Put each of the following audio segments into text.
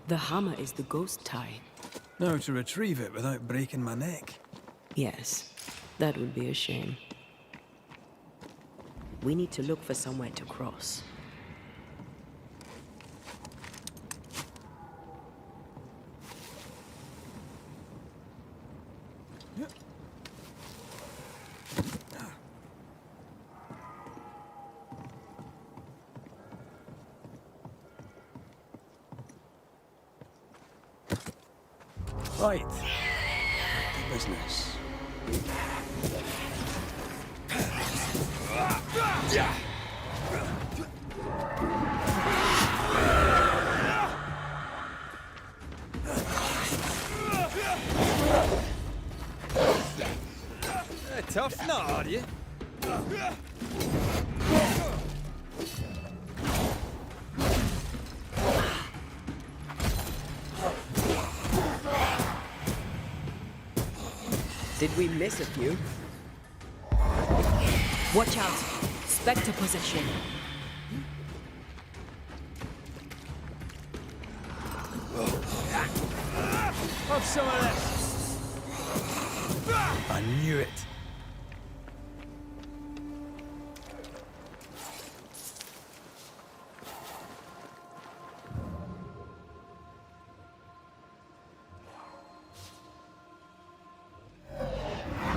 The hammer is the ghost tie. Now to retrieve it without breaking my neck. Yes, that would be a shame. We need to look for somewhere to cross. Right. Back to business. Tough nut, are you? Did we miss a few? Watch out! Specter possession. Have some of this. I knew it.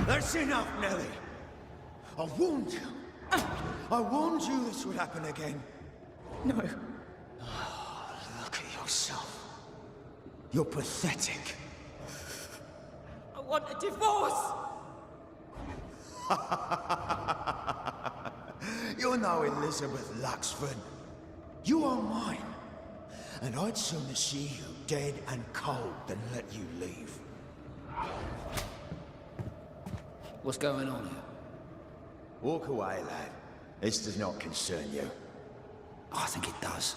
That's enough, Nellie. I warned you. I warned you this would happen again. No. Oh, look at yourself. You're pathetic. I want a divorce! You're no Elizabeth Luxford. You are mine. And I'd sooner see you dead and cold than let you leave. What's going on here? Walk away, lad. This does not concern you. I think it does.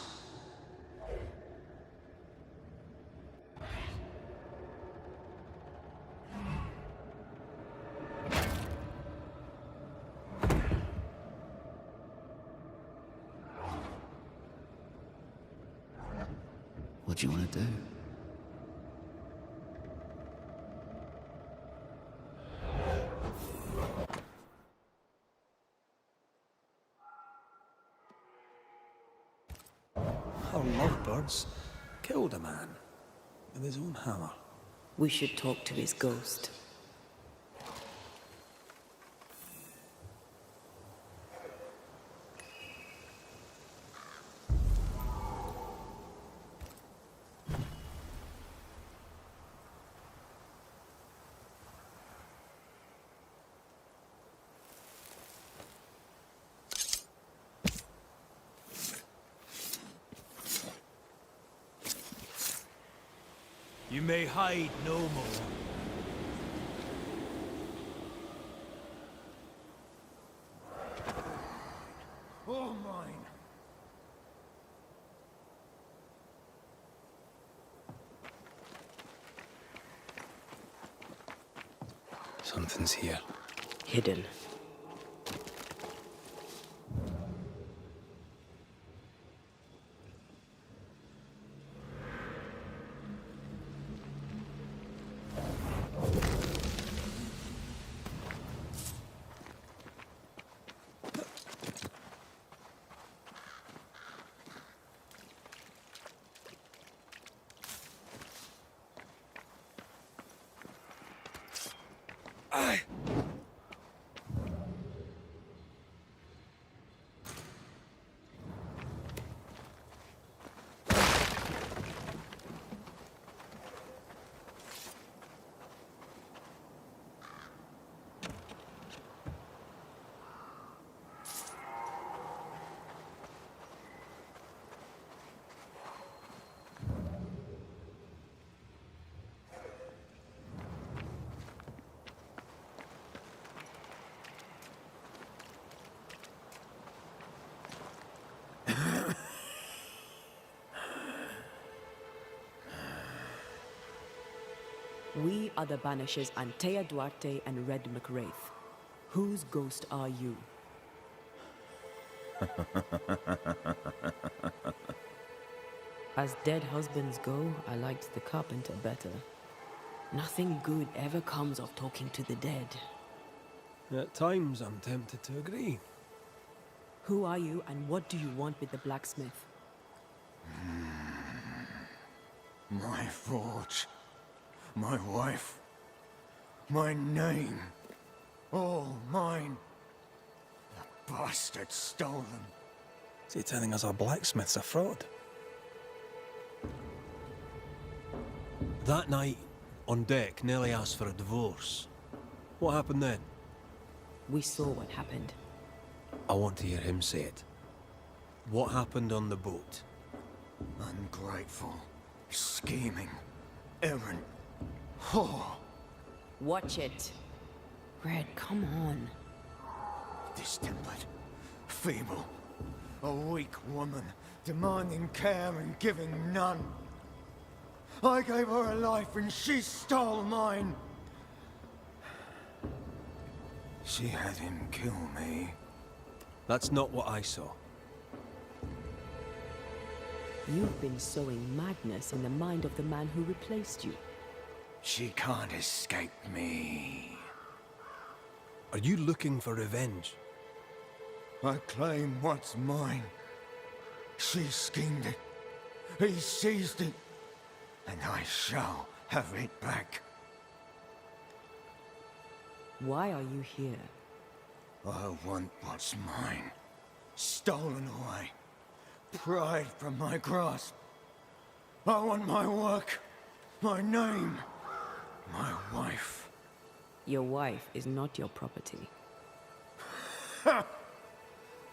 What do you want to do? Our lovebirds killed a man with his own hammer. We should talk to his ghost. You may hide no more. All mine. Something's here. Hidden. We are the Banishers Antea Duarte and Red McWraith. Whose ghost are you? As dead husbands go, I liked the carpenter better. Nothing good ever comes of talking to the dead. At times, I'm tempted to agree. Who are you, and what do you want with the blacksmith? My forge. My wife. My name. All mine. The bastard stole them. Is he telling us our blacksmith's a fraud? That night, on deck, Nellie asked for a divorce. What happened then? We saw what happened. I want to hear him say it. What happened on the boat? Ungrateful. Scheming. Errant. Whore. Watch it. Red, come on. Distempered. Feeble. A weak woman, demanding care and giving none. I gave her a life and she stole mine. She had him kill me. That's not what I saw. You've been sowing madness in the mind of the man who replaced you. She can't escape me. Are you looking for revenge? I claim what's mine. She schemed it. He seized it. And I shall have it back. Why are you here? I want what's mine. Stolen away. Pried from my grasp. I want my work. My name. My wife. Your wife is not your property.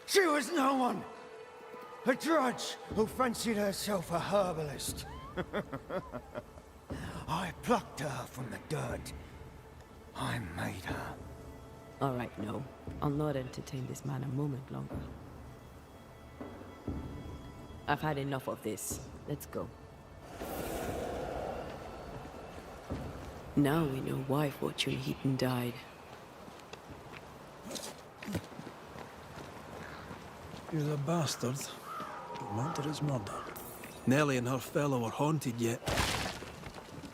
She was no one! A drudge who fancied herself a herbalist. I plucked her from the dirt. I made her. All right, no. I'll not entertain this man a moment longer. I've had enough of this. Let's go. Now we know why Fortune Heaton died. He's a bastard. Don't matter his murder. Nellie and her fellow are haunted yet.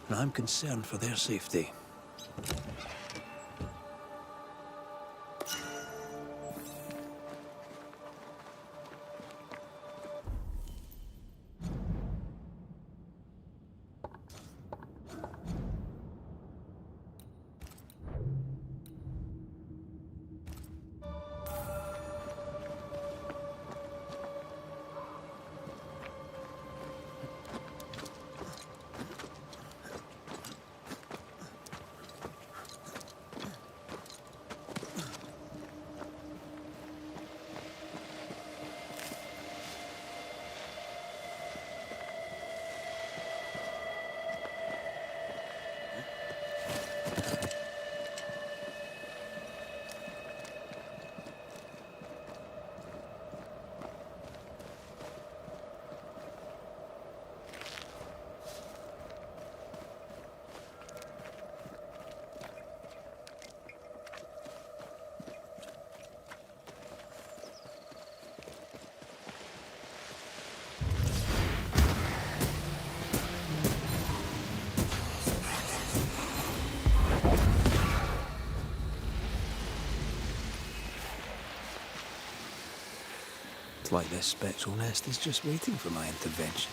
And I'm concerned for their safety. It's like this spectral nest is just waiting for my intervention.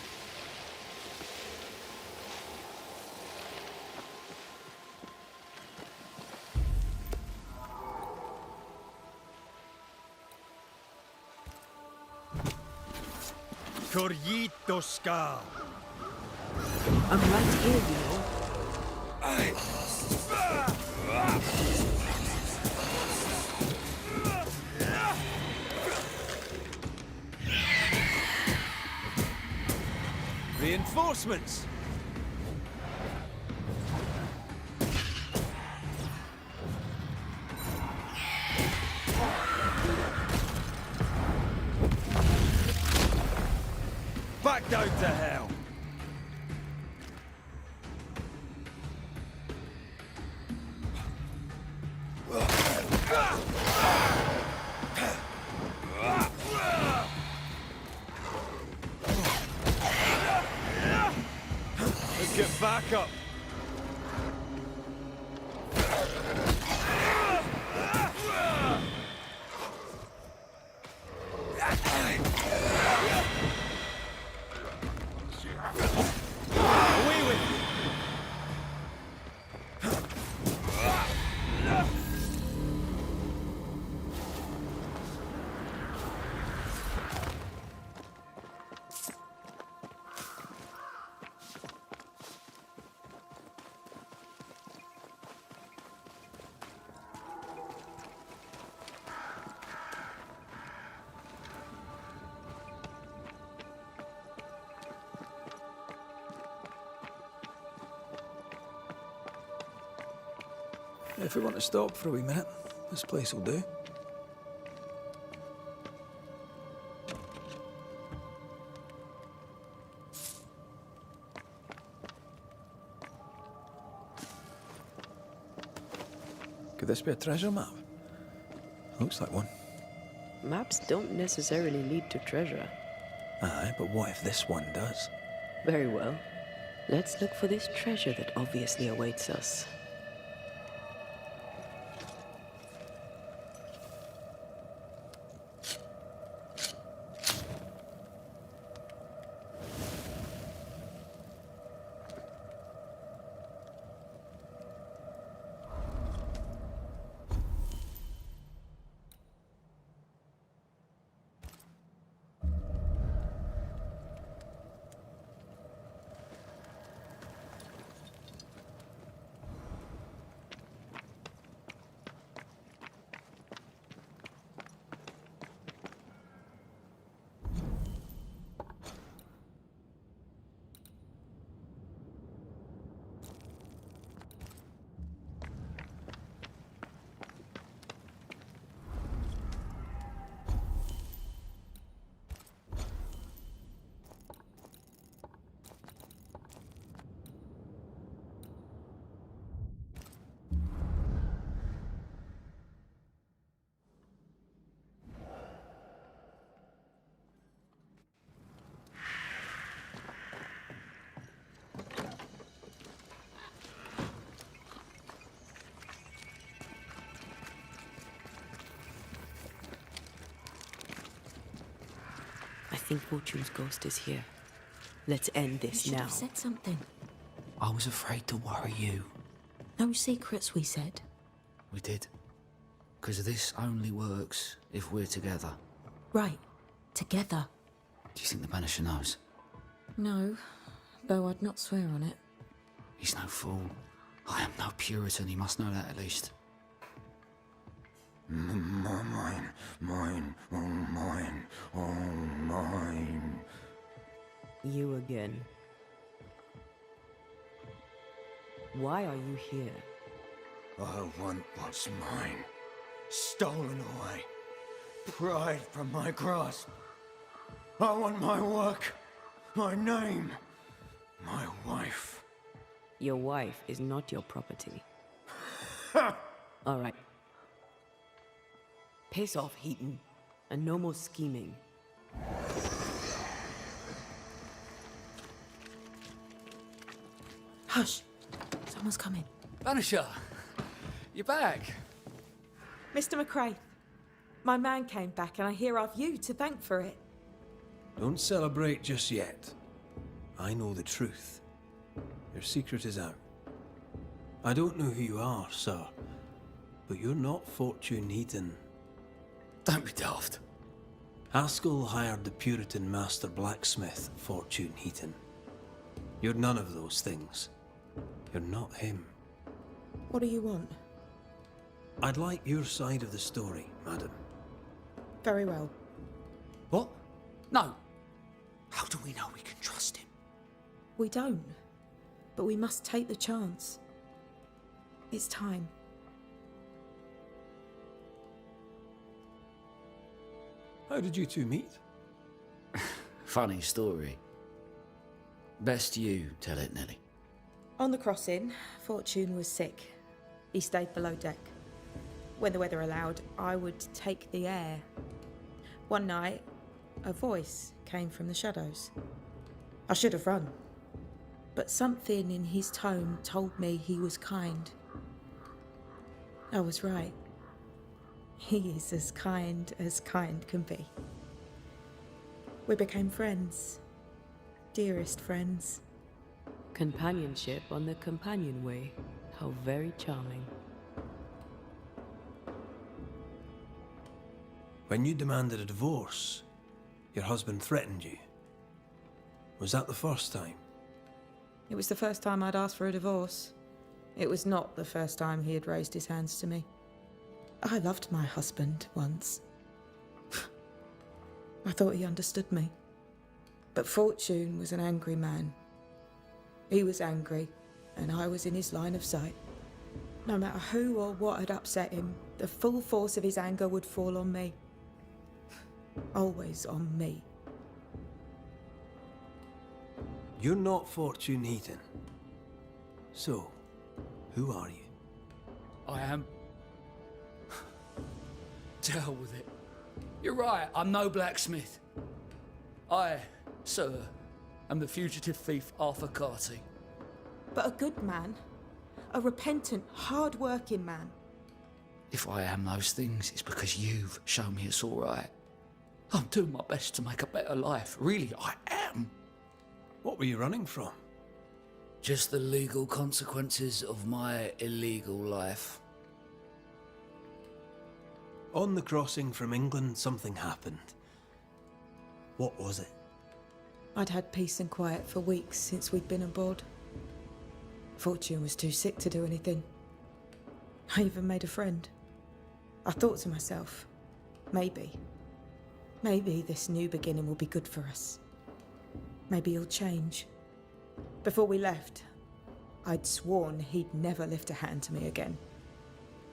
Corrito ska. I'm right here, you know. Reinforcements! Back down to hell. Back up! Away with you! If we want to stop for a wee minute, this place will do. Could this be a treasure map? Looks like one. Maps don't necessarily lead to treasure. Aye, but what if this one does? Very well. Let's look for this treasure that obviously awaits us. I think Fortune's ghost is here. Let's end this You should now. have said something. I was afraid to worry you. No secrets, we said. We did. Because this only works if we're together. Right. Together. Do you think the Banisher knows? No. Though I'd not swear on it. He's no fool. I am no Puritan, he must know that at least. Mine, oh mine. You again. Why are you here? I want what's mine. Stolen away. Pried from my grasp. I want my work, my name, my wife. Your wife is not your property. All right. Piss off, Heaton. And no more scheming. Hush! Someone's coming. Banisher, you're back. Mr. McRae, my man came back and I hear I've you to thank for it. Don't celebrate just yet. I know the truth. Your secret is out. I don't know who you are, sir, but you're not Fortune Heaton. Don't be daft. Haskell hired the Puritan master blacksmith, Fortune Heaton. You're none of those things. You're not him. What do you want? I'd like your side of the story, madam. Very well. What? No. How do we know we can trust him? We don't. But we must take the chance. It's time. How did you two meet? Funny story. Best you tell it, Nellie. On the crossing, Fortune was sick. He stayed below deck. When the weather allowed, I would take the air. One night, a voice came from the shadows. I should have run. but something in his tone told me he was kind. I was right. He is as kind can be. We became friends. Dearest friends. Companionship on the companion way. How very charming. When you demanded a divorce, your husband threatened you. Was that the first time? It was the first time I'd asked for a divorce. It was not the first time he had raised his hands to me. I loved my husband once. I thought he understood me. But Fortune was an angry man. He was angry, and I was in his line of sight. No matter who or what had upset him, the full force of his anger would fall on me. Always on me. You're not Fortune Heaton. So, who are you? I am. To hell with it. You're right, I'm no blacksmith. I, sir, am the fugitive thief Arthur Carty. But a good man. A repentant, hard-working man. If I am those things, it's because you've shown me it's all right. I'm doing my best to make a better life. Really, I am. What were you running from? Just the legal consequences of my illegal life. On the crossing from England, something happened. What was it? I'd had peace and quiet for weeks since we'd been aboard. Fortune was too sick to do anything. I even made a friend. I thought to myself, maybe this new beginning will be good for us. Maybe he'll change. Before we left, I'd sworn he'd never lift a hand to me again.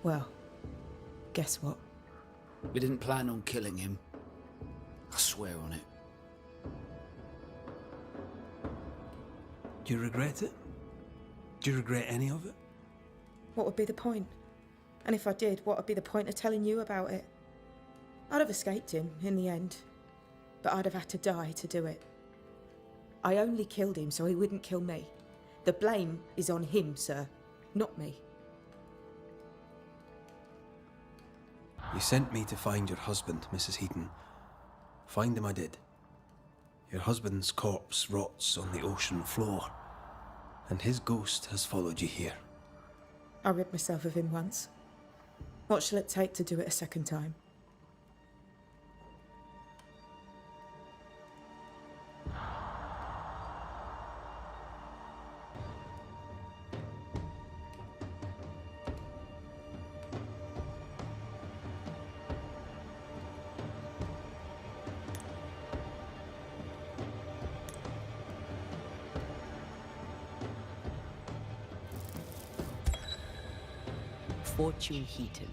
Well, guess what? We didn't plan on killing him. I swear on it. Do you regret it? Do you regret any of it? What would be the point? And if I did, what would be the point of telling you about it? I'd have escaped him in the end, but I'd have had to die to do it. I only killed him so he wouldn't kill me. The blame is on him, sir, not me. You sent me to find your husband, Mrs. Heaton. Find him I did. Your husband's corpse rots on the ocean floor, and his ghost has followed you here. I rid myself of him once. What shall it take to do it a second time? Fortune Heaton.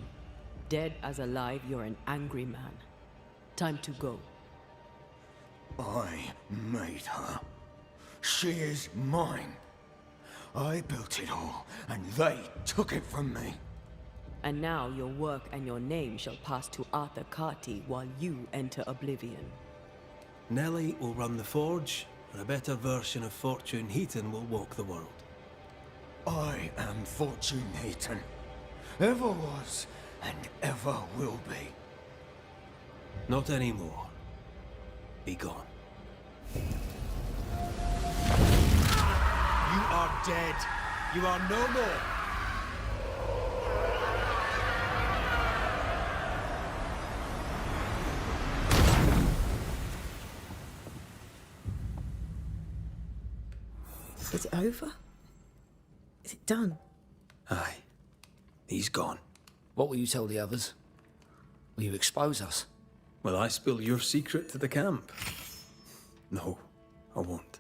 Dead as alive, you're an angry man. Time to go. I made her. She is mine. I built it all, and they took it from me. And now your work and your name shall pass to Arthur Carty while you enter oblivion. Nellie will run the forge, and a better version of Fortune Heaton will walk the world. I am Fortune Heaton. Ever was, and ever will be. Not anymore. Be gone. You are dead. You are no more. Is it over? Is it done? Aye. He's gone. What will you tell the others? Will you expose us? Will I spill your secret to the camp? No, I won't.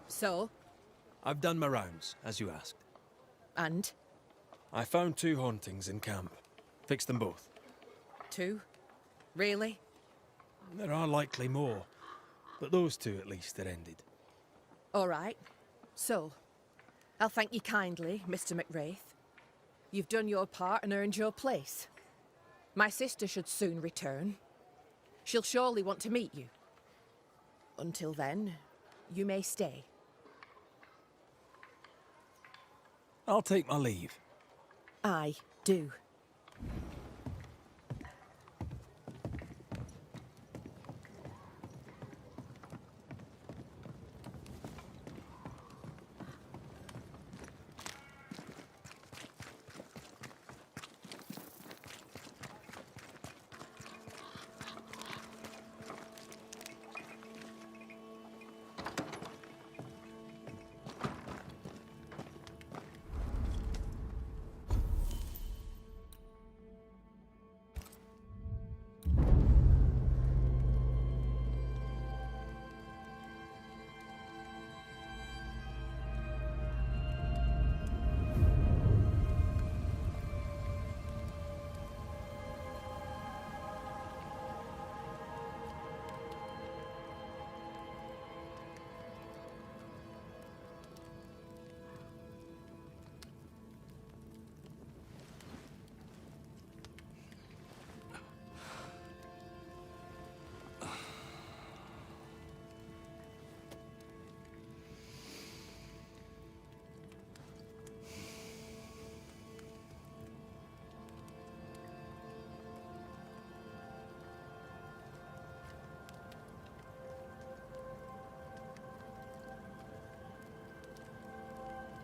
So? I've done my rounds, as you asked. And? I found 2 hauntings in camp. Fixed them both. 2? Really? There are likely more, but those two at least are ended. All right. So, I'll thank you kindly, Mr. McWraith. You've done your part and earned your place. My sister should soon return. She'll surely want to meet you. Until then, you may stay. I'll take my leave. I do.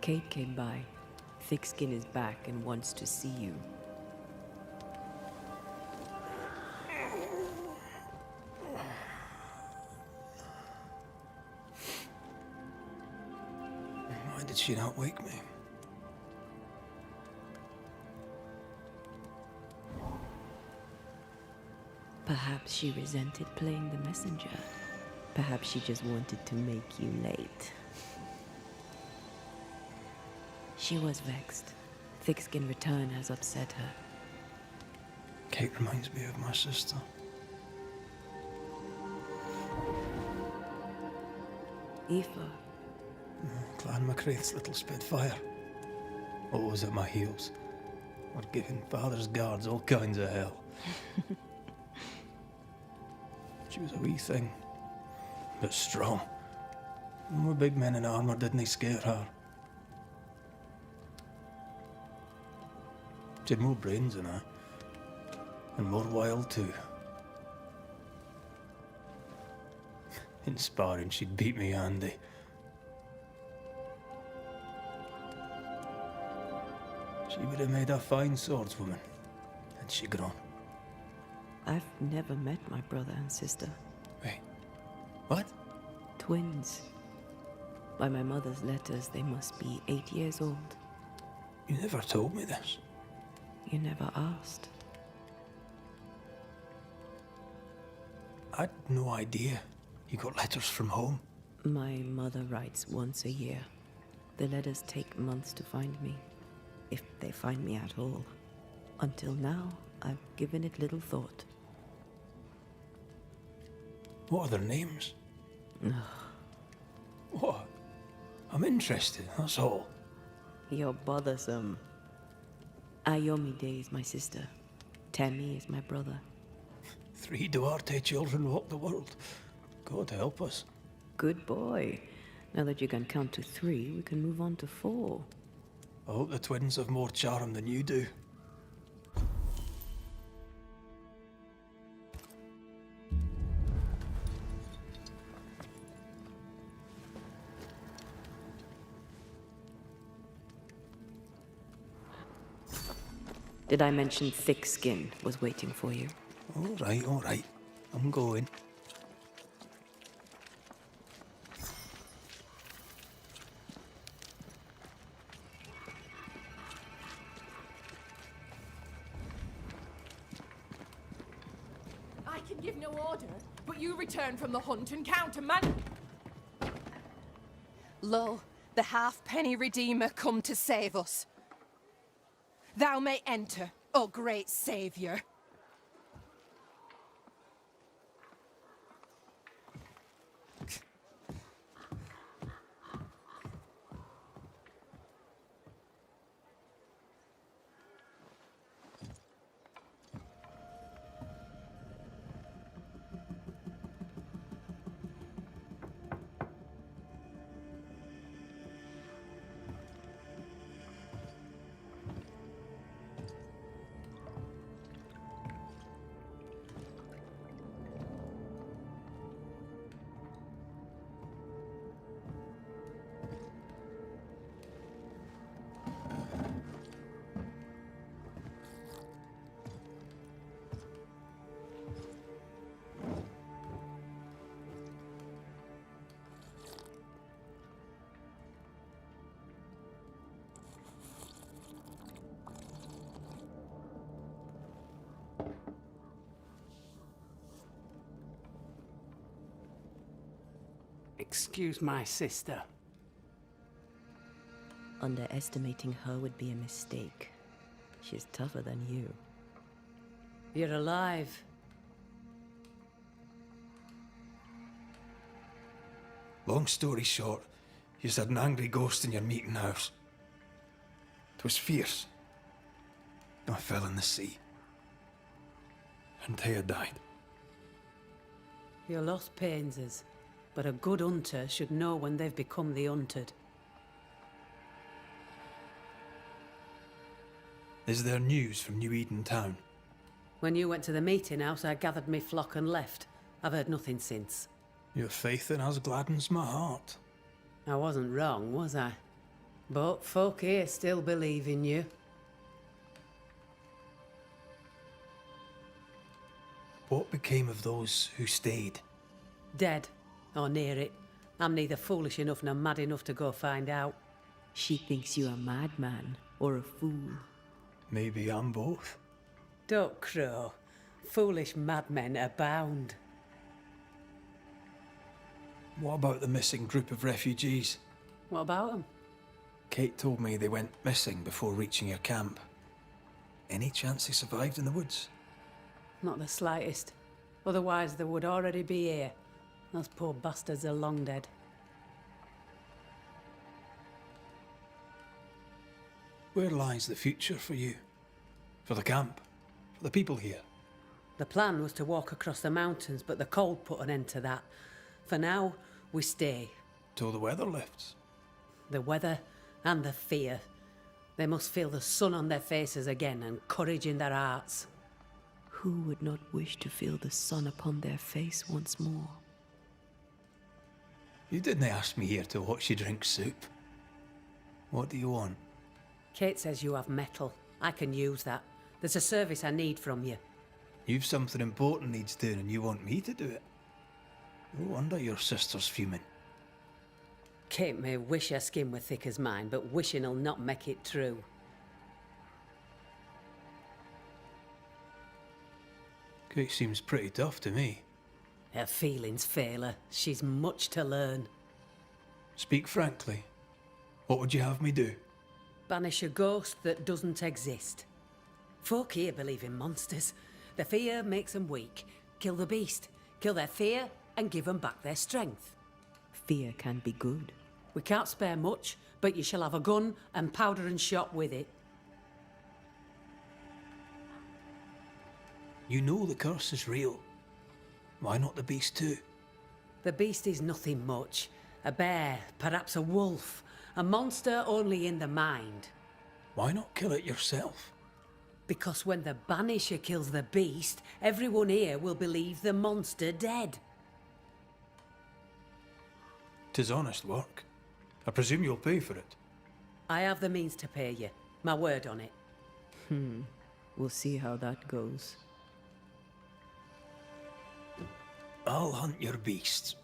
Kate came by. Thickskin is back and wants to see you. Why did she not wake me? Perhaps she resented playing the messenger. Perhaps she just wanted to make you late. She was vexed. Thickskin return has upset her. Kate reminds me of my sister. Aoife. Clan McWraith's little Spitfire. Always at my heels. Or giving father's guards all kinds of hell. She was a wee thing, but strong. And the big men in armour didn't scare her. She had more brains than I, and more wild too. In sparring, she'd beat me handy. She would have made a fine swordswoman, had she grown. I've never met my brother and sister. Wait, what? Twins. By my mother's letters, they must be 8 years old. You never told me this. You never asked. I'd no idea you got letters from home. My mother writes once a year. The letters take months to find me, if they find me at all. Until now, I've given it little thought. What are their names? What? I'm interested, that's all. You're bothersome. Ayomide is my sister. Temi is my brother. 3 Duarte children walk the world. God help us. Good boy. Now that you can count to 3, we can move on to 4. I hope the twins have more charm than you do. Did I mention Thickskin was waiting for you? All right. I'm going. I can give no order, but you return from the hunt and countermand. Lo, the halfpenny redeemer come to save us. Thou may enter, O great saviour. Excuse my sister. Underestimating her would be a mistake. She's tougher than you. You're alive. Long story short, you had an angry ghost in your meeting house. It was fierce. I fell in the sea. And Thea died. Your loss pains us, but a good hunter should know when they've become the hunted. Is there news from New Eden Town? When you went to the meeting house, I gathered me flock and left. I've heard nothing since. Your faith in us gladdens my heart. I wasn't wrong, was I? But folk here still believe in you. What became of those who stayed? Dead, or near it. I'm neither foolish enough nor mad enough to go find out. She thinks you a madman or a fool. Maybe I'm both. Don't crow. Foolish madmen abound. What about the missing group of refugees? What about them? Kate told me they went missing before reaching your camp. Any chance they survived in the woods? Not the slightest. Otherwise they would already be here. Those poor bastards are long dead. Where lies the future for you? For the camp? For the people here? The plan was to walk across the mountains, but the cold put an end to that. For now, we stay. Till the weather lifts. The weather and the fear. They must feel the sun on their faces again and courage in their hearts. Who would not wish to feel the sun upon their face once more? You didn't ask me here to watch you drink soup. What do you want? Kate says you have metal. I can use that. There's a service I need from you. You've something important needs doing and you want me to do it? No wonder your sister's fuming. Kate may wish her skin were thick as mine, but wishing'll not make it true. Kate seems pretty tough to me. Her feelings fail her. She's much to learn. Speak frankly. What would you have me do? Banish a ghost that doesn't exist. Folk here believe in monsters. The fear makes them weak. Kill the beast. Kill their fear and give them back their strength. Fear can be good. We can't spare much, but you shall have a gun and powder and shot with it. You know the curse is real. Why not the beast too? The beast is nothing much. A bear, perhaps a wolf. A monster only in the mind. Why not kill it yourself? Because when the Banisher kills the beast, everyone here will believe the monster dead. 'Tis honest work. I presume you'll pay for it. I have the means to pay you. My word on it. We'll see how that goes. I'll hunt your beast,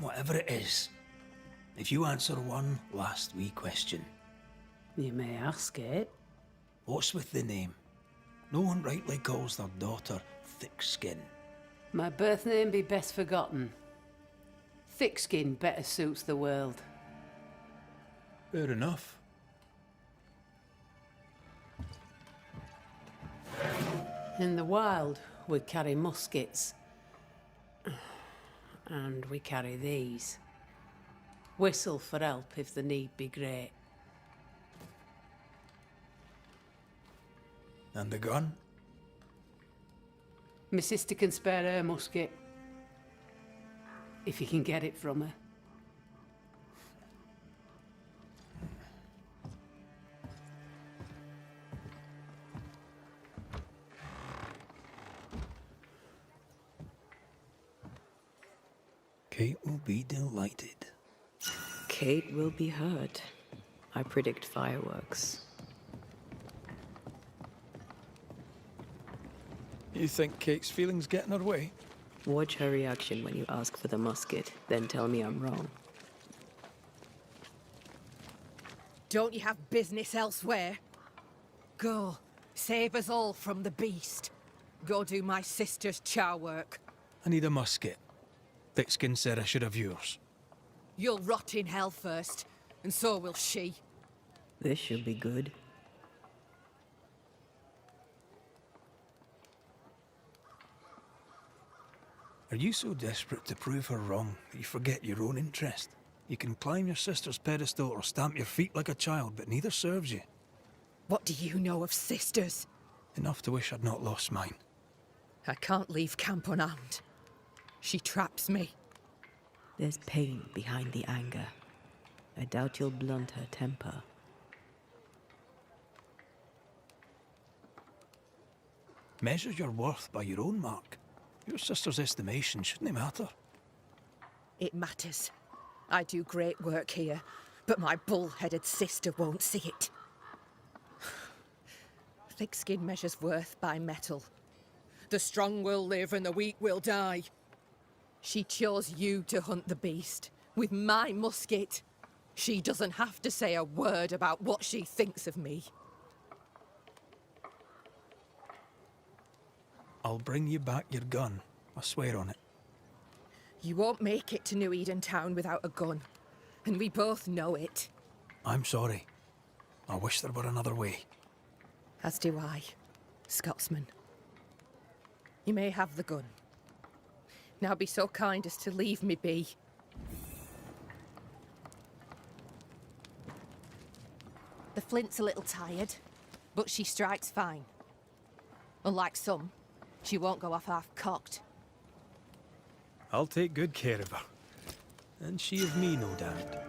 whatever it is, if you answer one last wee question. You may ask it. What's with the name? No one rightly calls their daughter Thick Skin. My birth name be best forgotten. Thick skin better suits the world. Fair enough. In the wild, we carry muskets. And we carry these. Whistle for help if the need be great. And the gun? My sister can spare her musket. If you can get it from her. Kate will be delighted. Kate will be hurt. I predict fireworks. You think Kate's feelings get in her way? Watch her reaction when you ask for the musket, then tell me I'm wrong. Don't you have business elsewhere? Go, save us all from the beast. Go do my sister's char work. I need a musket. Thickskin said I should have yours. You'll rot in hell first, and so will she. This should be good. Are you so desperate to prove her wrong that you forget your own interest? You can climb your sister's pedestal or stamp your feet like a child, but neither serves you. What do you know of sisters? Enough to wish I'd not lost mine. I can't leave camp unarmed. She traps me. There's pain behind the anger. I doubt you'll blunt her temper. Measure your worth by your own mark. Your sister's estimation shouldn't matter. It matters. I do great work here, but my bull-headed sister won't see it. Thick skin measures worth by metal. The strong will live and the weak will die. She chose you to hunt the beast with my musket. She doesn't have to say a word about what she thinks of me. I'll bring you back your gun. I swear on it. You won't make it to New Eden Town without a gun, and we both know it. I'm sorry. I wish there were another way. As do I, Scotsman. You may have the gun. Now be so kind as to leave me be. The flint's a little tired, but she strikes fine. Unlike some, she won't go off half-cocked. I'll take good care of her. And she of me, no doubt.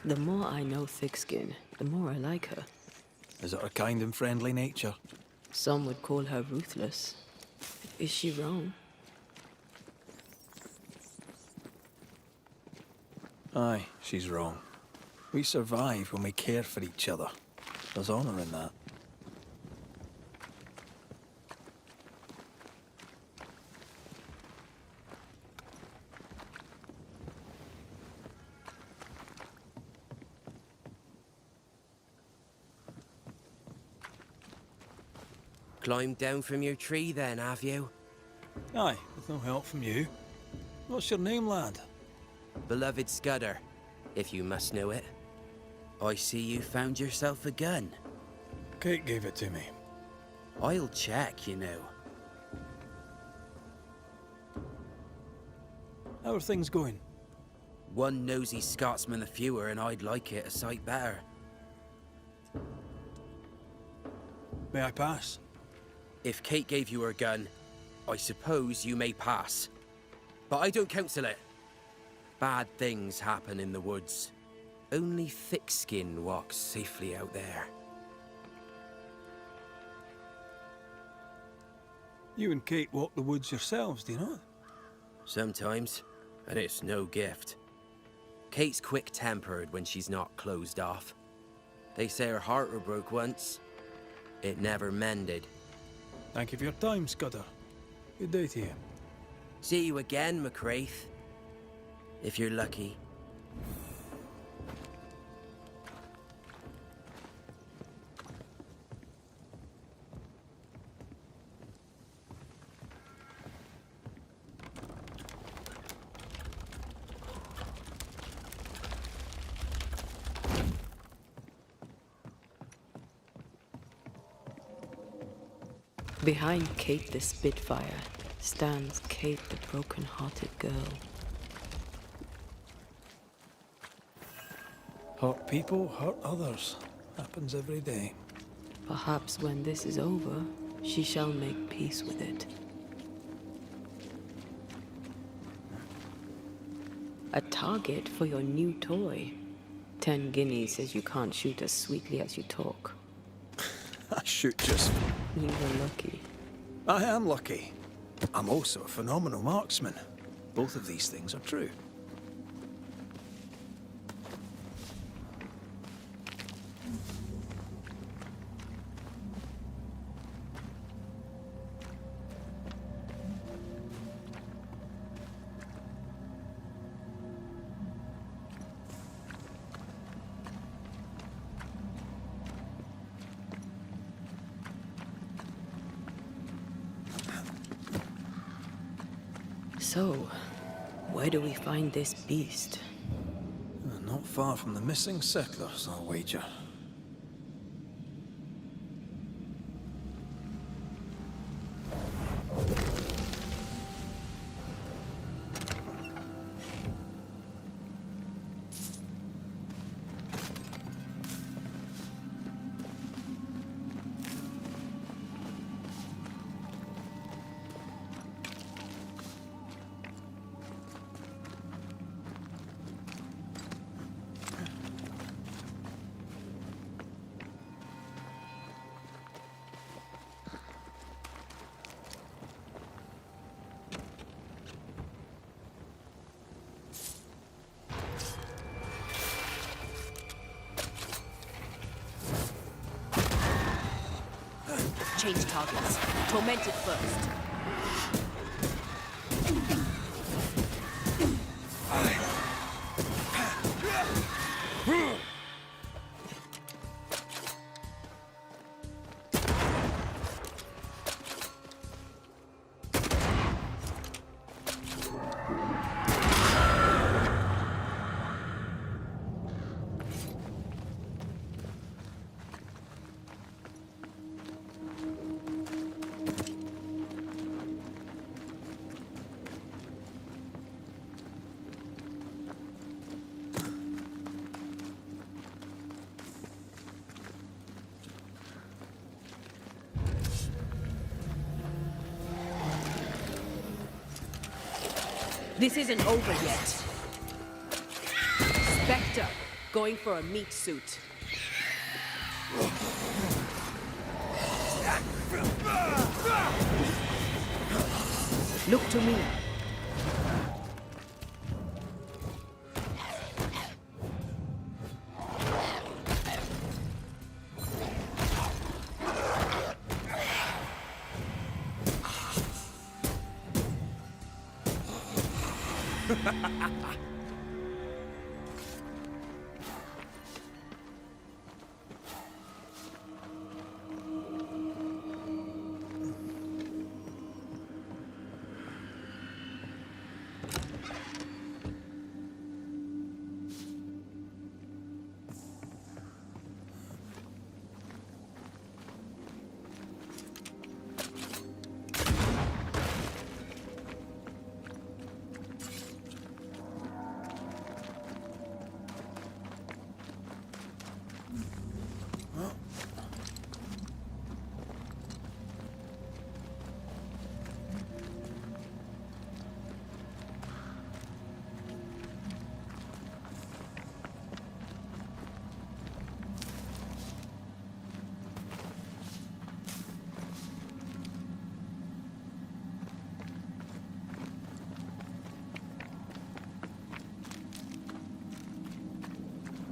The more I know Thickskin, the more I like her. Is it her kind and friendly nature? Some would call her ruthless. Is she wrong? Aye, she's wrong. We survive when we care for each other. There's honour in that. Climbed down from your tree then, have you? Aye, with no help from you. What's your name, lad? Beloved Scudder, if you must know it. I see you found yourself a gun. Kate gave it to me. I'll check, you know. How are things going? One nosy Scotsman the fewer, and I'd like it a sight better. May I pass? If Kate gave you her gun, I suppose you may pass. But I don't counsel it. Bad things happen in the woods. Only thick-skin walks safely out there. You and Kate walk the woods yourselves, do you not? Sometimes, and it's no gift. Kate's quick-tempered when she's not closed off. They say her heart were broke once. It never mended. Thank you for your time, Scudder. Good day to you. See you again, McWraith. If you're lucky. Behind Kate the Spitfire stands Kate the broken-hearted girl. Hurt people hurt others. Happens every day. Perhaps when this is over, she shall make peace with it. A target for your new toy. 10 guineas says you can't shoot as sweetly as you talk. I shoot just... You were lucky. I am lucky. I'm also a phenomenal marksman. Both of these things are true. So, where do we find this beast? Not far from the missing settlers, I'll wager. Change targets. Tormented first. This isn't over yet. Specter, going for a meat suit. Look to me.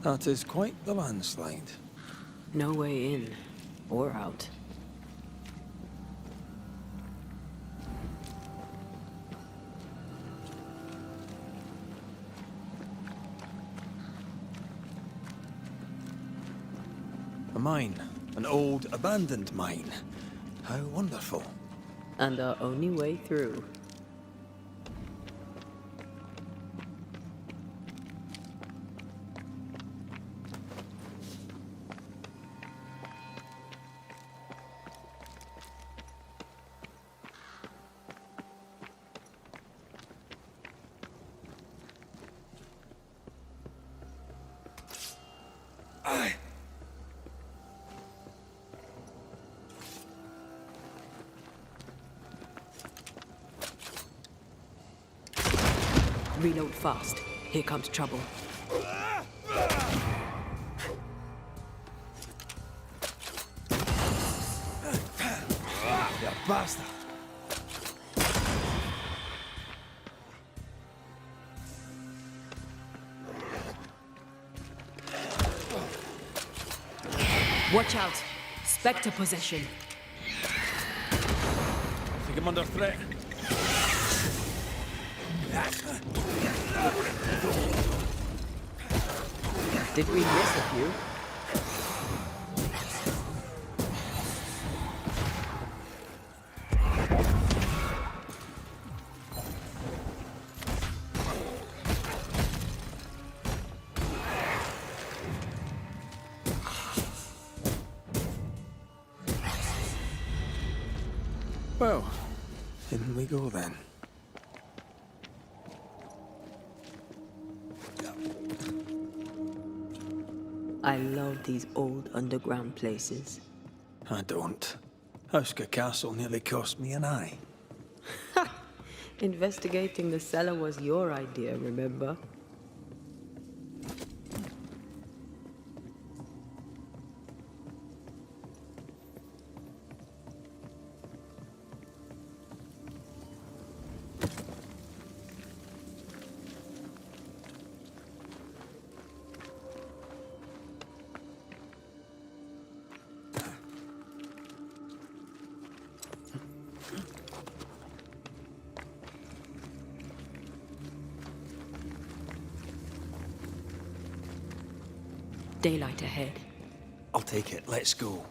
That is quite the landslide. No way in or out. A mine. An old, abandoned mine. How wonderful. And our only way through. Reload fast. Here comes trouble. Ya basta. Watch out! Specter possession. I think I'm under threat. Did we miss a few? Well, in we go then. I love these old underground places. I don't. Houska Castle nearly cost me an eye. Investigating the cellar was your idea, remember? Daylight ahead. I'll take it. Let's go.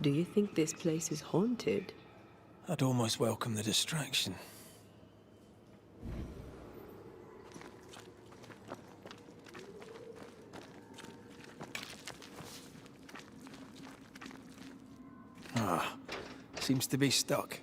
Do you think this place is haunted? I'd almost welcome the distraction. Ah, seems to be stuck.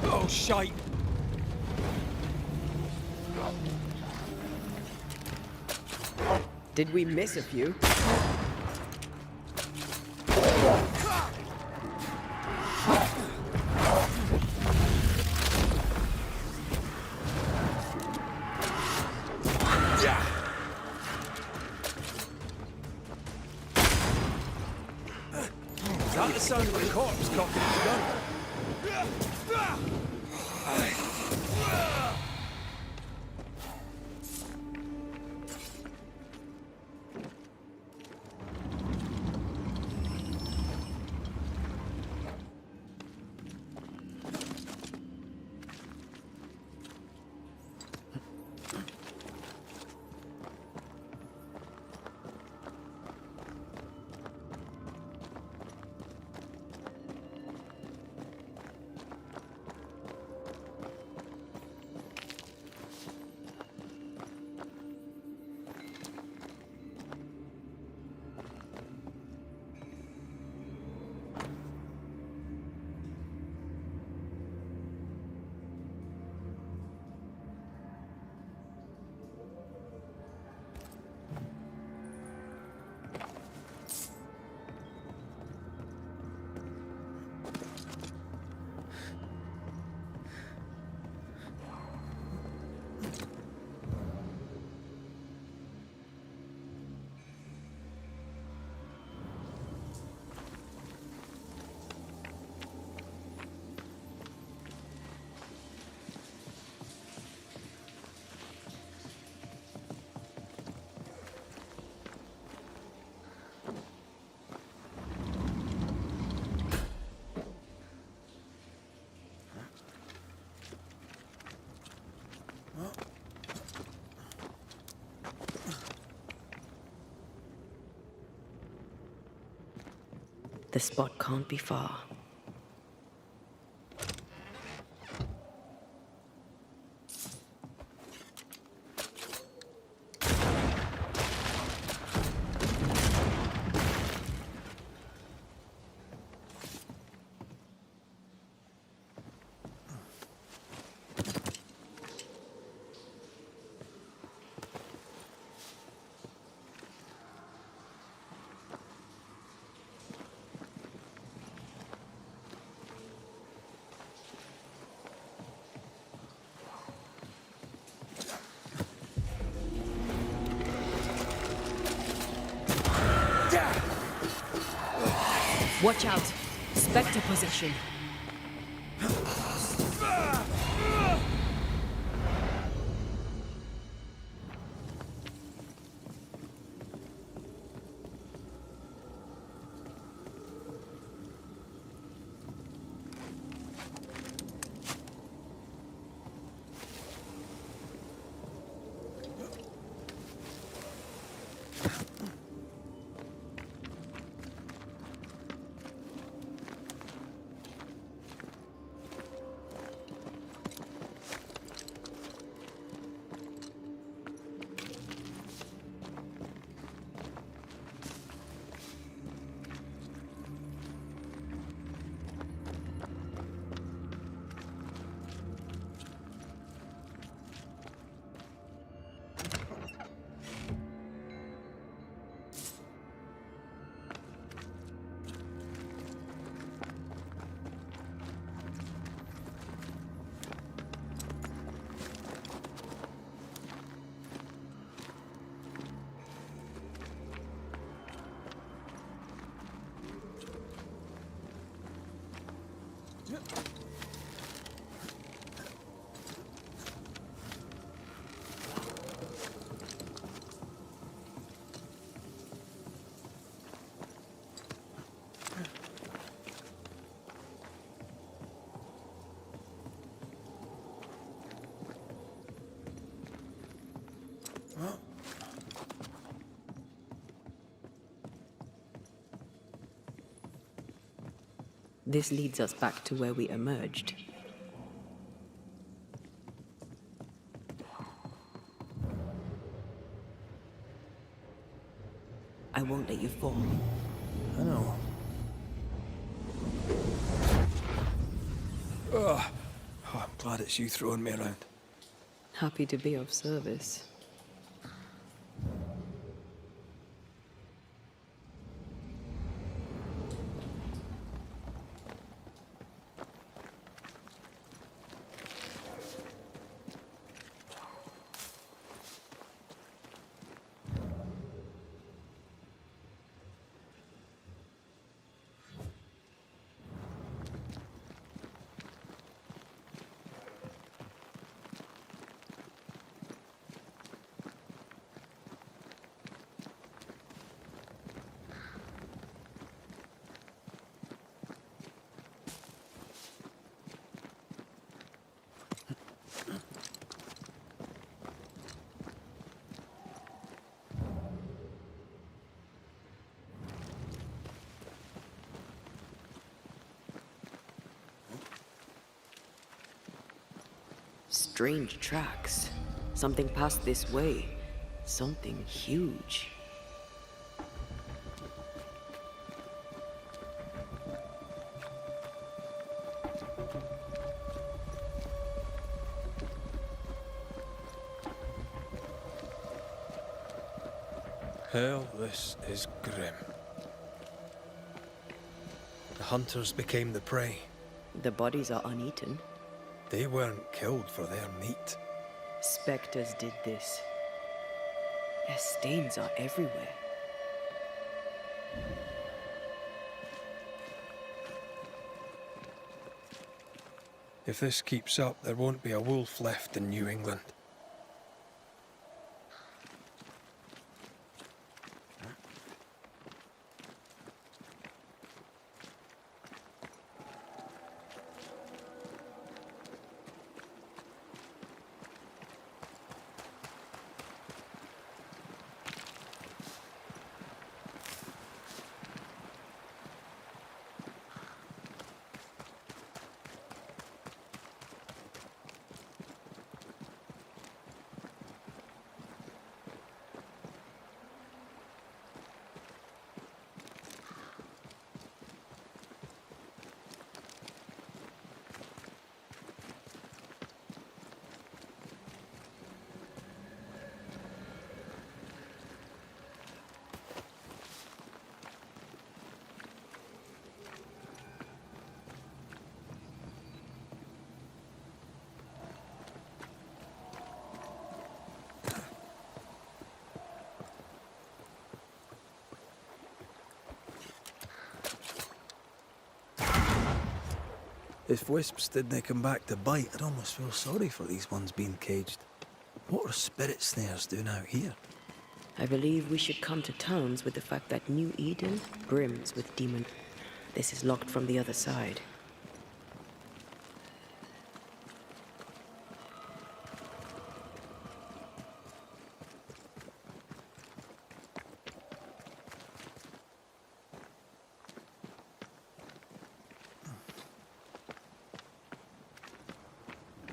Oh, shite! Did we miss a few? Is that the sound of a corpse cocking its gun? The spot can't be far. Watch out! Specter position. This leads us back to where we emerged. I won't let you fall. I know. Oh, I'm glad it's you throwing me around. Happy to be of service. Strange tracks. Something passed this way. Something huge. Hell, this is grim. The hunters became the prey. The bodies are uneaten. They weren't killed for their meat. Specters did this. Their stains are everywhere. If this keeps up, there won't be a wolf left in New England. If wisps didn't come back to bite, I'd almost feel sorry for these ones being caged. What are spirit snares doing out here? I believe we should come to terms with the fact that New Eden brims with demon. This is locked from the other side.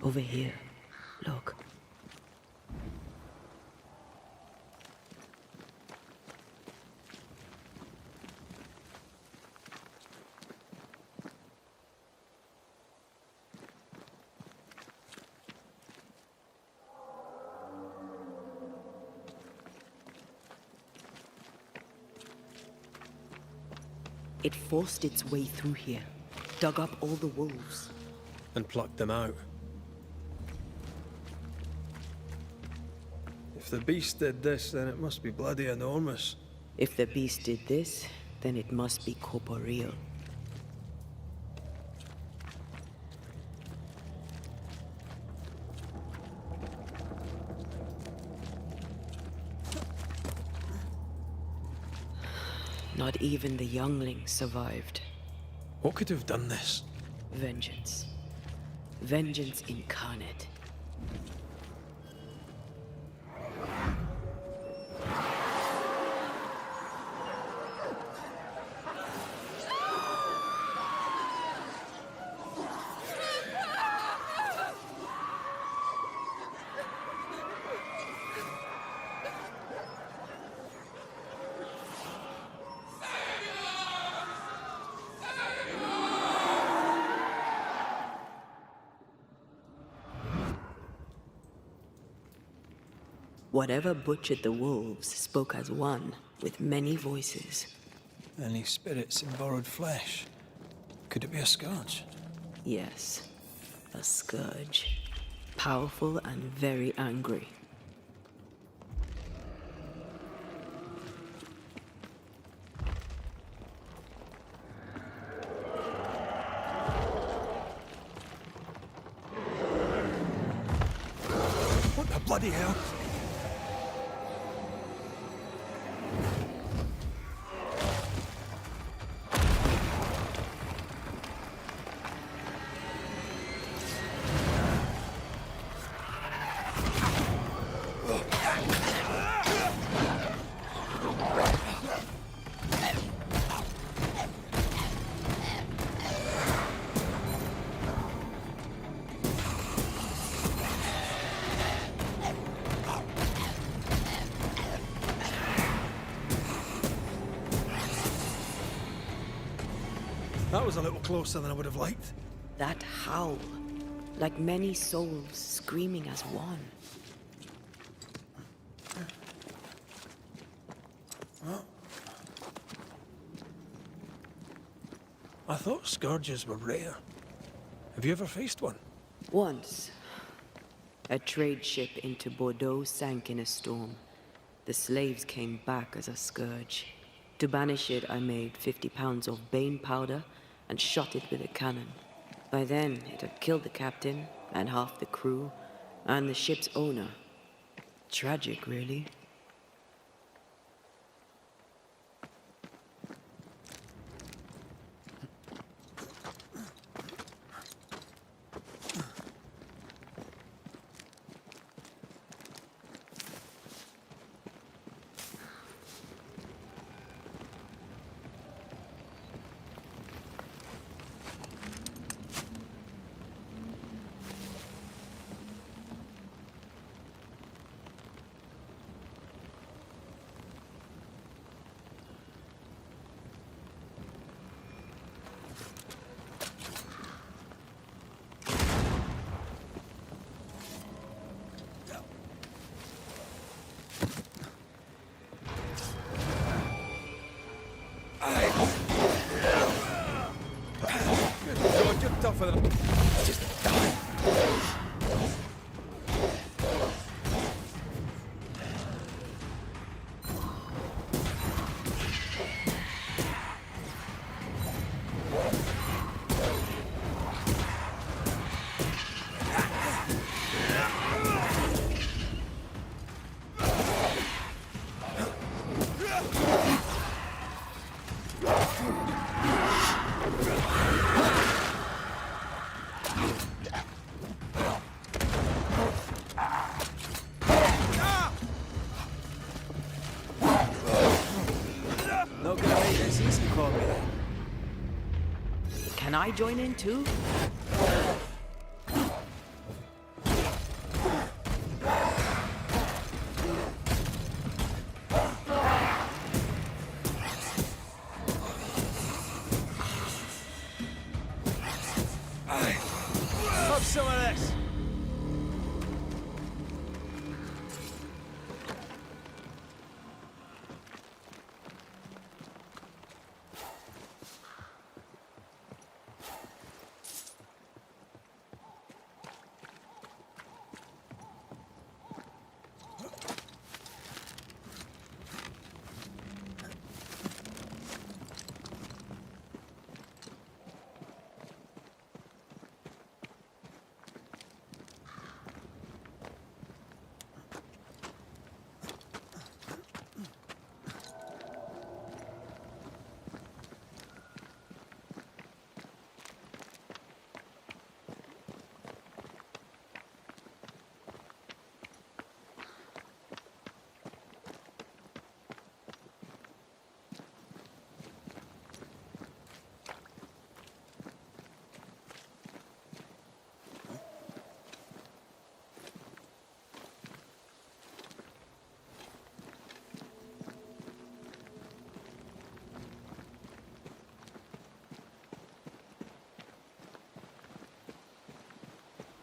Over here. Look. It forced its way through here, dug up all the wolves. And plucked them out. If the beast did this, then it must be bloody enormous. If the beast did this, then it must be corporeal. Not even the younglings survived. What could have done this? Vengeance. Vengeance incarnate. Whatever butchered the wolves spoke as one, with many voices. Any spirits in borrowed flesh? Could it be a scourge? Yes, a scourge. Powerful and very angry. What the bloody hell? That was a little closer than I would have liked. That howl, like many souls screaming as one. I thought scourges were rare. Have you ever faced one? Once, a trade ship into Bordeaux sank in a storm. The slaves came back as a scourge. To banish it, I made 50 pounds of bane powder and shot it with a cannon. By then, it had killed the captain and half the crew and the ship's owner. Tragic, really. Tougher than... Just die. call me then. Can I join in too? Have some of this.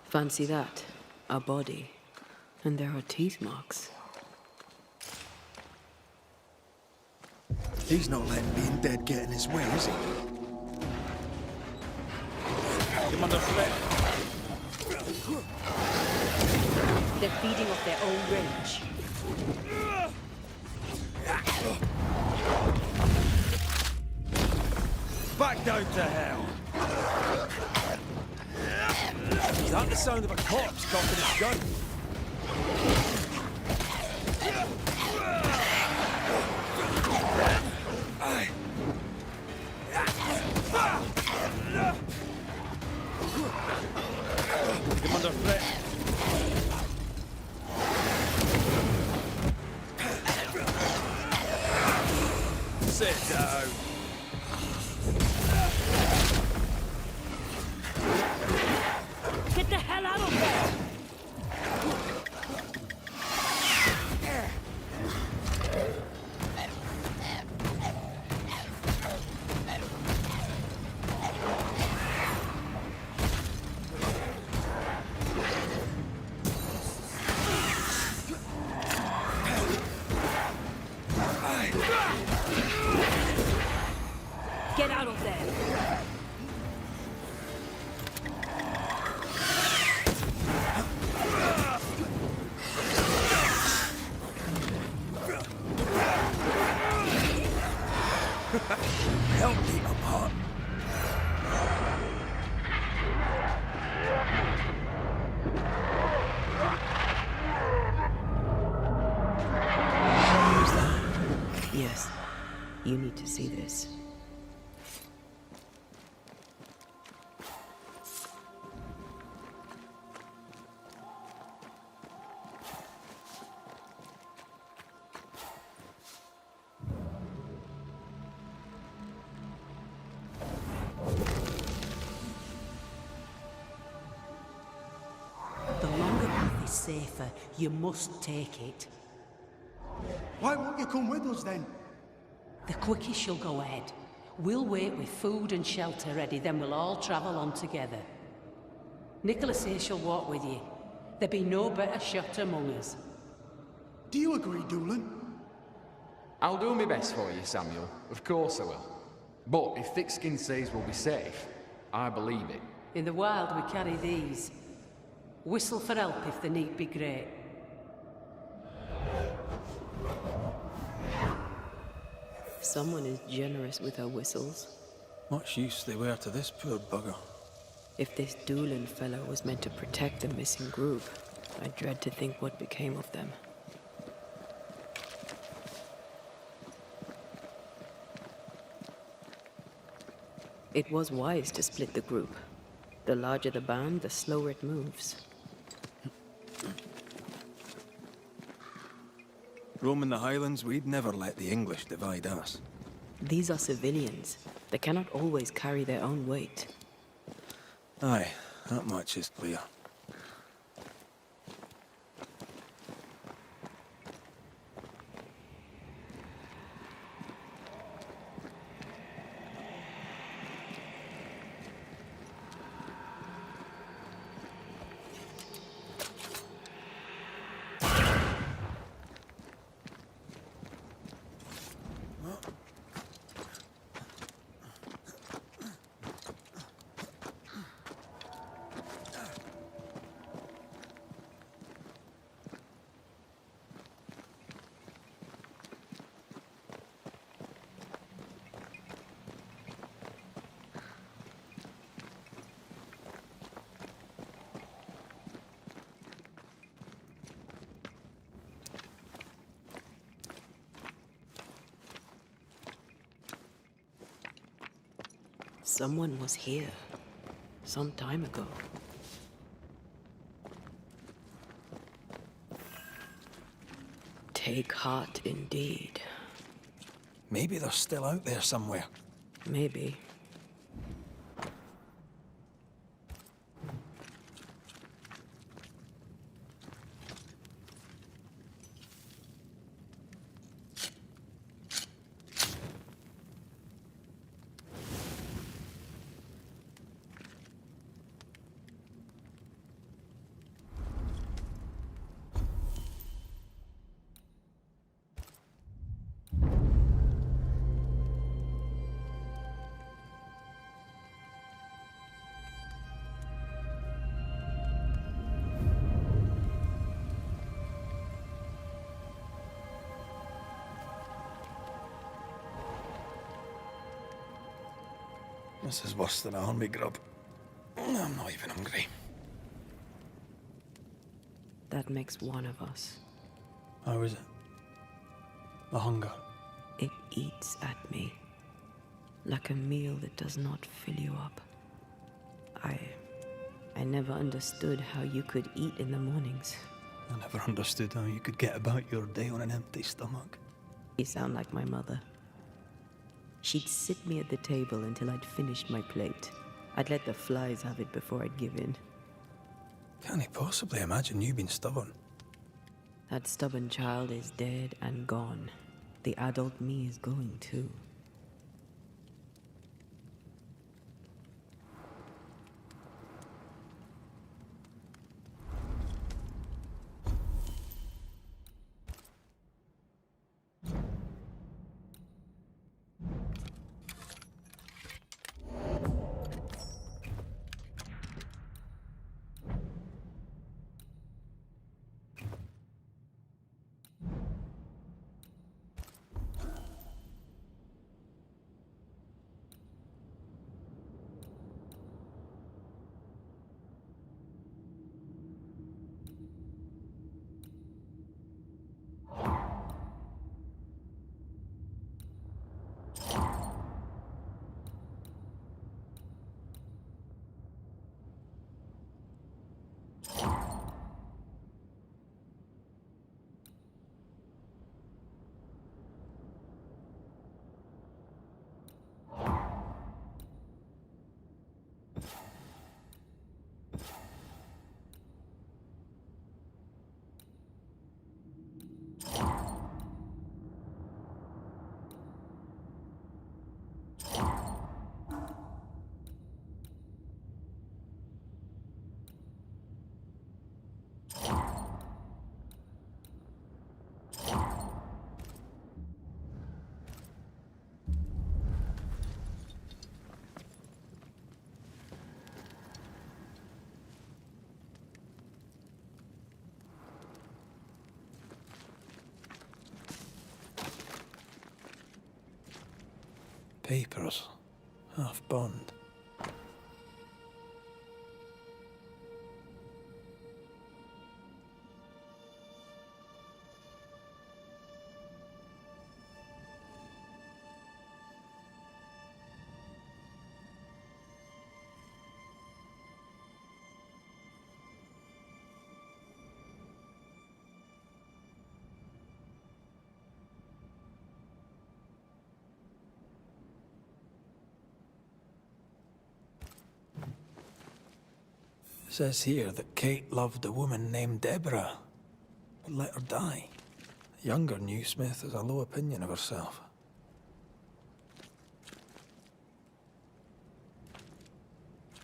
Fancy that. A body. And there are teeth marks. He's not letting being dead get in his way, is he? Commander Fleck. They're feeding off their own rage. Back down to hell. Is that the sound of a corpse cocking its gun? Commander Fleck. Sit down. Get the hell out of there! Get out of there! Help me apart. Yes. You need to see this. The longer path is safer. You must take it. Why won't you come with us then? The quickest you'll go ahead. We'll wait with food and shelter ready, then we'll all travel on together. Nicholas says she'll walk with you. There'll be no better shot among us. Do you agree, Doolan? I'll do my best for you, Samuel. Of course I will. But if Thickskin says we'll be safe, I believe it. In the wild, we carry these. Whistle for help if the need be great. Someone is generous with her whistles. Much use they were to this poor bugger. If this Doolan fellow was meant to protect the missing group, I dread to think what became of them. It was wise to split the group. The larger the band, the slower it moves. Roaming the Highlands, we'd never let the English divide us. These are civilians. They cannot always carry their own weight. Aye, that much is clear. Someone was here. Some time ago. Take heart indeed. Maybe they're still out there somewhere. Maybe. This is worse than a army grub. I'm not even hungry. That makes one of us. How is it? The hunger? It eats at me. Like a meal that does not fill you up. I never understood how you could eat in the mornings. I never understood how you could get about your day on an empty stomach. You sound like my mother. She'd sit me at the table until I'd finished my plate. I'd let the flies have it before I'd give in. Can't he possibly imagine you being stubborn? That stubborn child is dead and gone. The adult me is going too. Papers. Half burned. Says here that Kate loved a woman named Deborah, but let her die. The younger new Smith has a low opinion of herself.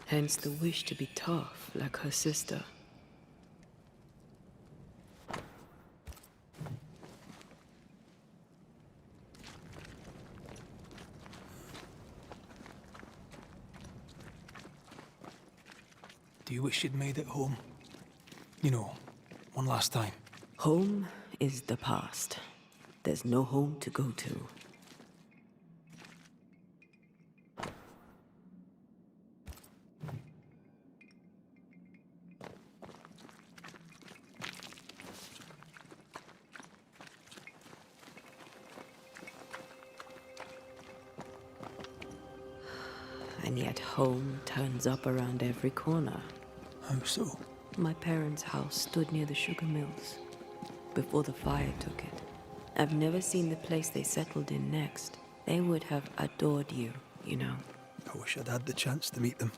Hence the wish to be tough, like her sister. Do you wish you'd made it home? You know, one last time. Home is the past. There's no home to go to. And yet home turns up around every corner. How so? My parents' house stood near the sugar mills, before the fire took it. I've never seen the place they settled in next. They would have adored you, you know. I wish I'd had the chance to meet them.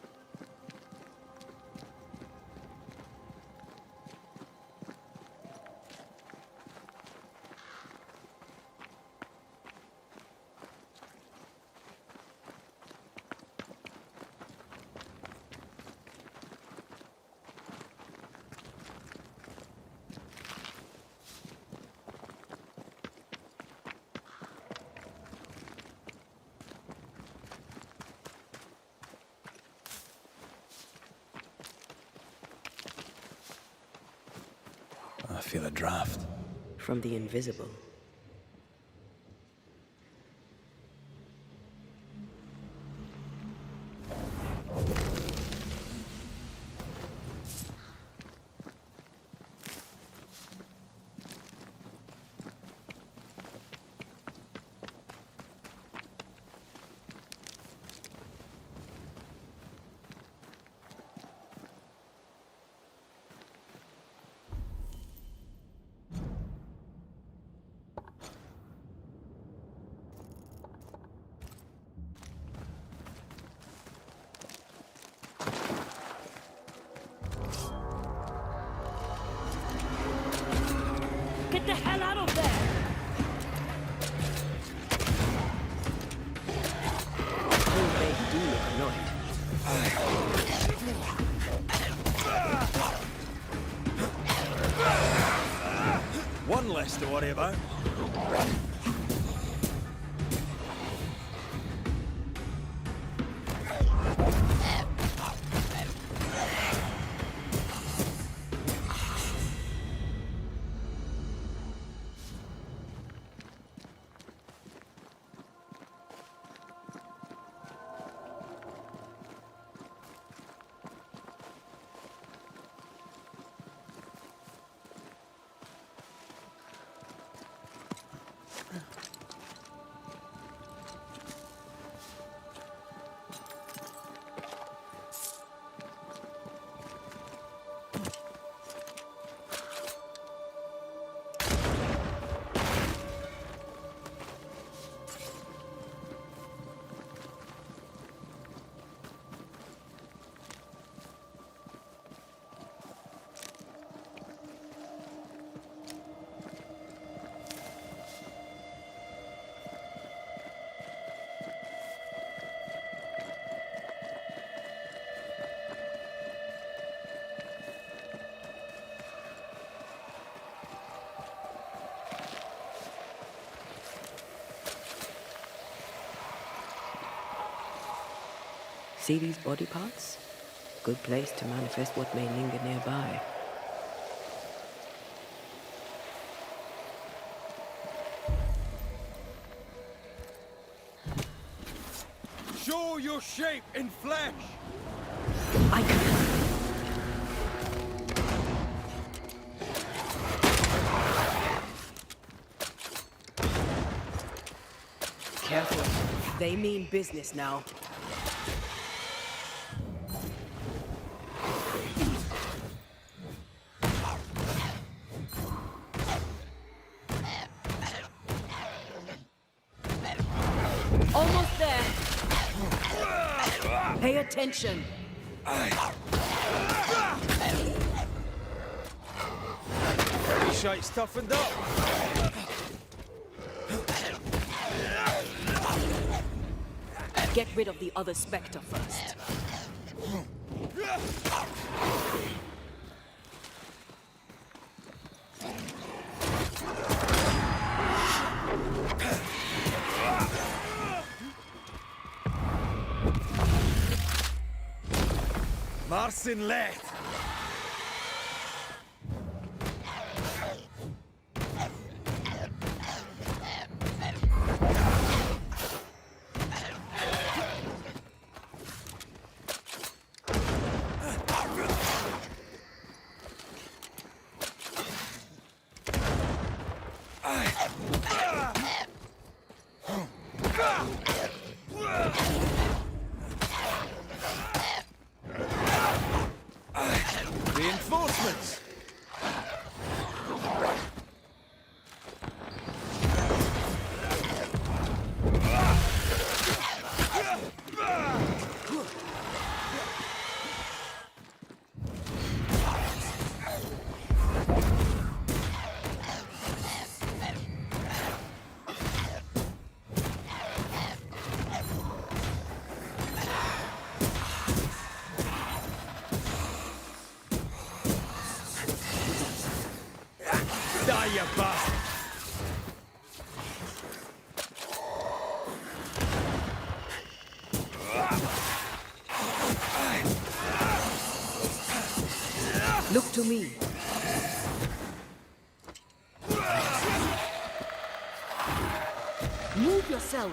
I feel a draft. From the invisible. Get the hell out of there! Oh, they do look annoyed. One less to worry about. See these body parts? Good place to manifest what may linger nearby. Show your shape in flesh! I can. Careful. They mean business now. Almost there. Pay attention. Shite's toughened up. Get rid of the other Specter first. Marcin left. Reinforcements! Die, you bastard! Look to me. Move yourself.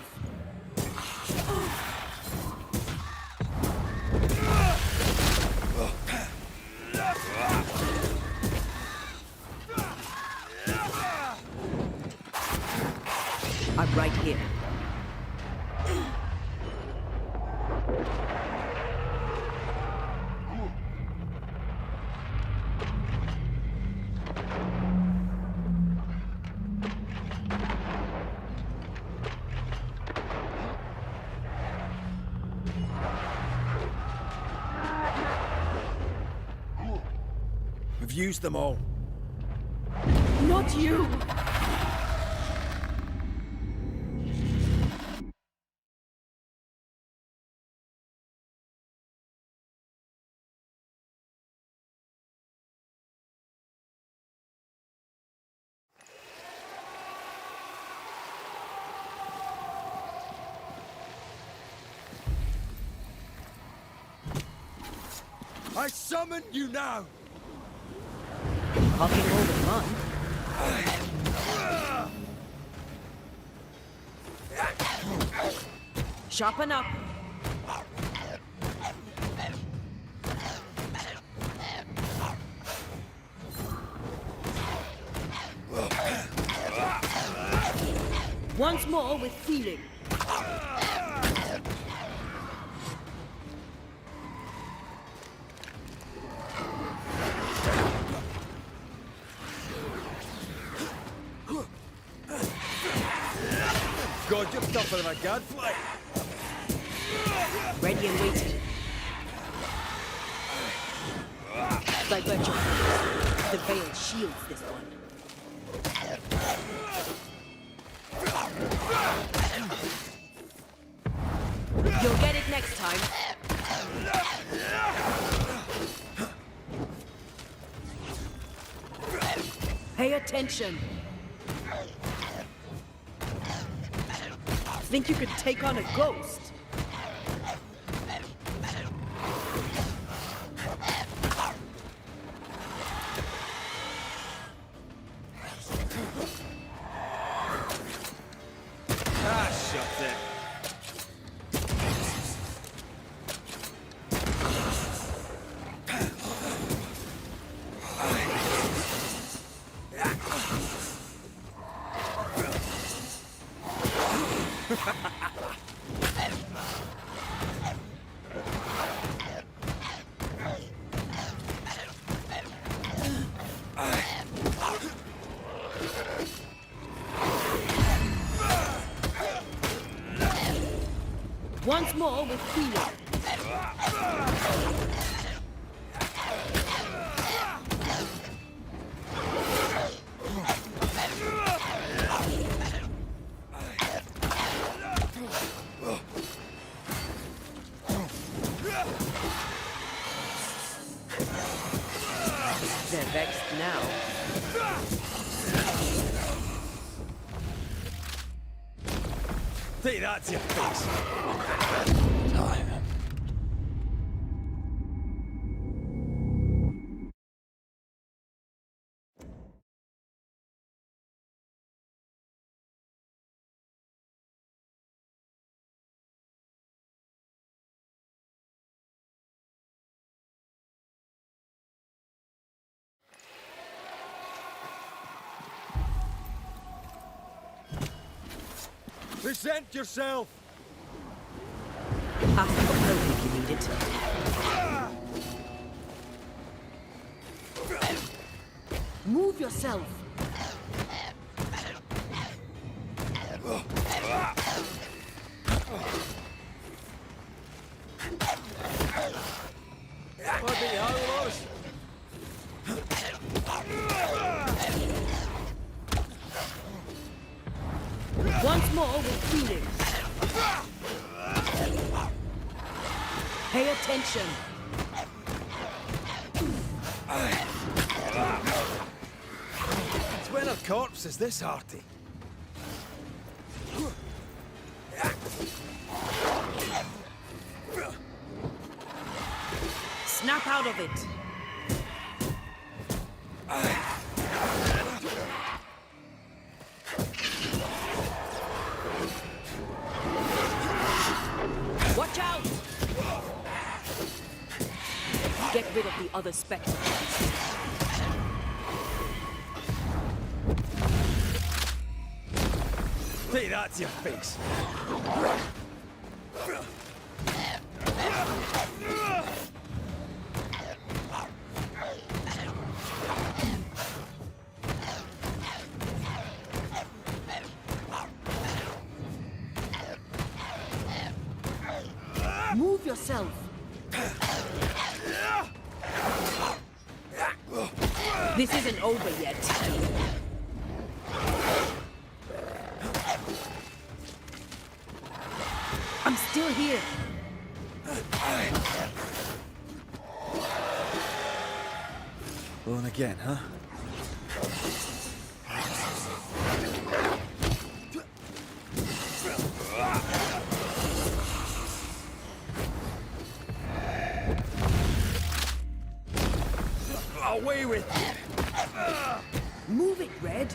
I'm right here. We've used them all. Not you! I summon you now! Cocking all the fun. Sharpen up. Once more with feeling. God, you're tougher than a gadfly. Ready and waiting. Divert your focus. The veil shields this one. You'll get it next time. Pay attention. Think you could take on a ghost? Ah, shut it. Once more with feeling. vexed now. Take that to your face. Time. Present yourself! Half a cup if you need it. Move yourself. Bloody howlers! Once more with feeling. Pay attention. It's when a corpse is this hearty. Snap out of it. Watch out! Get rid of the other Specter. Take that to your face. Move yourself. This isn't over yet. I'm still here. Going again, huh? Away with you! Move it, Red.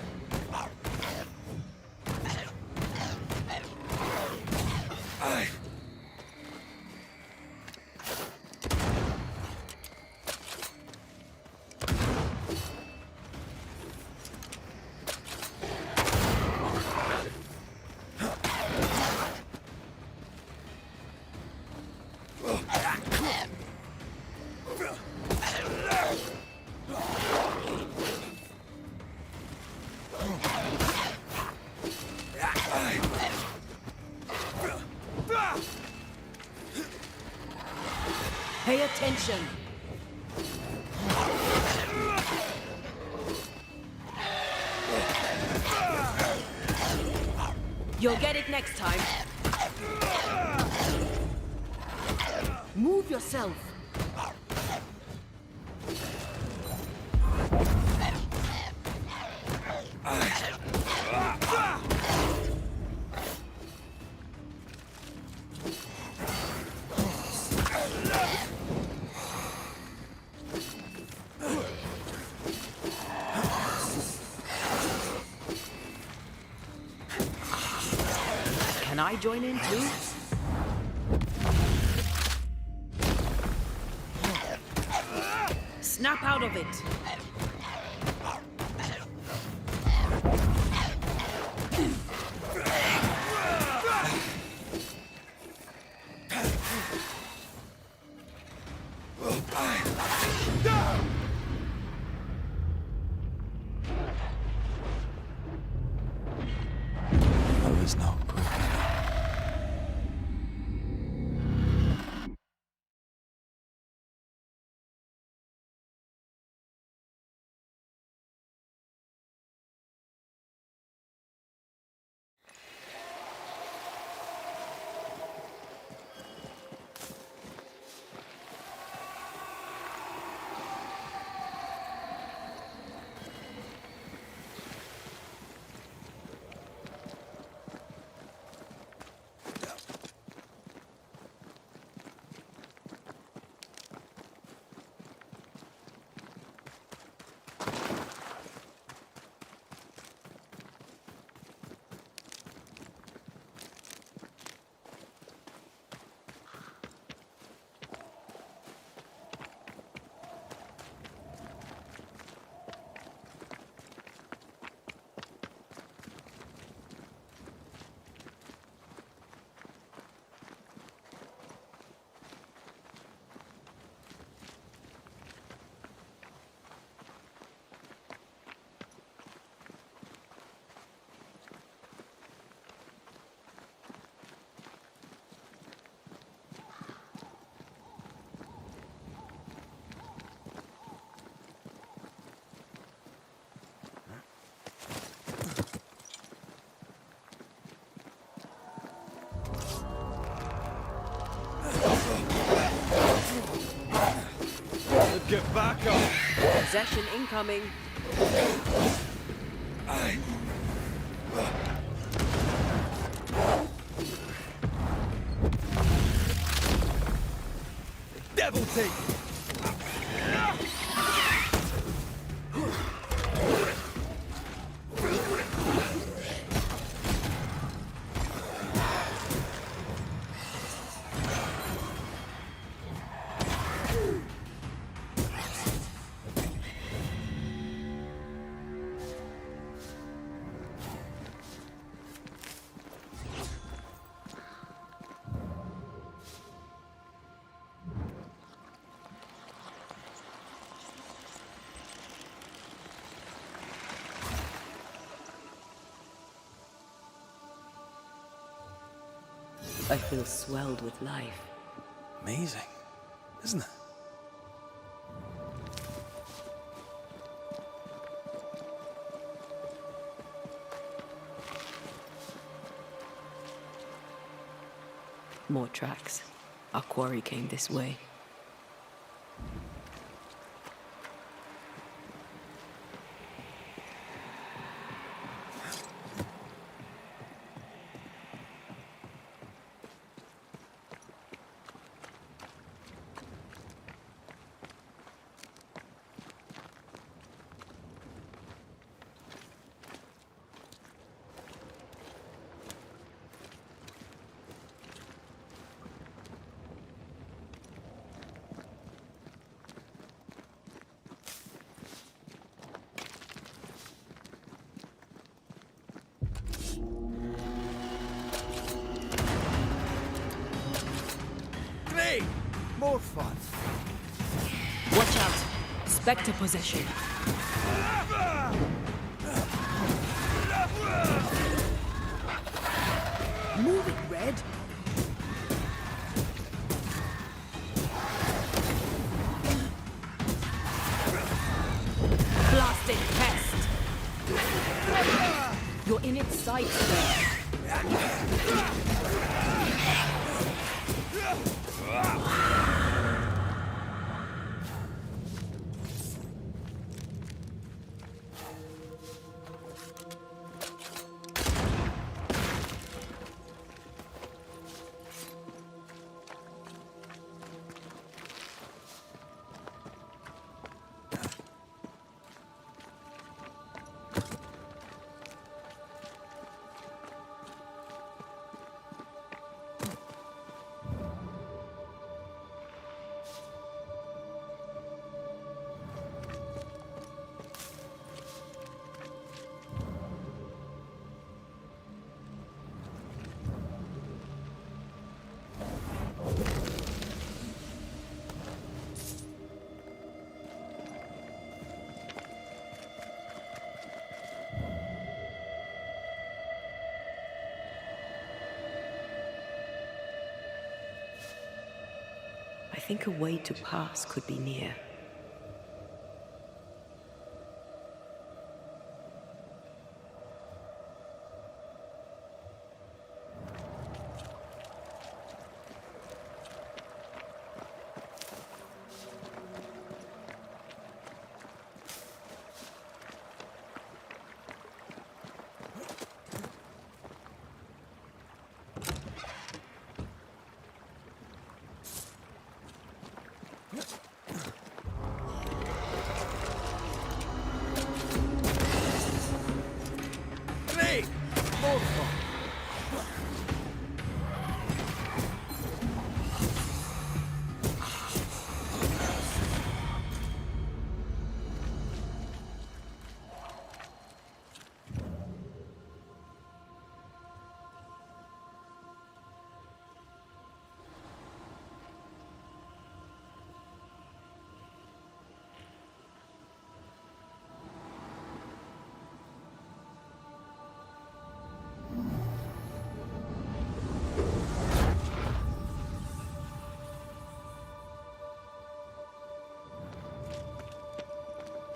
Pay attention. You'll get it next time. Move yourself. Can I join in too? Snap out of it. I was not Get back up! Possession incoming. Devil take! I feel swelled with life. Amazing, isn't it? More tracks. Our quarry came this way. Great! More fun. Watch out! Specter possession. Move it, Red. Blasted pest! You're in its sights, sir. I think a way to pass could be near. Great! More fun.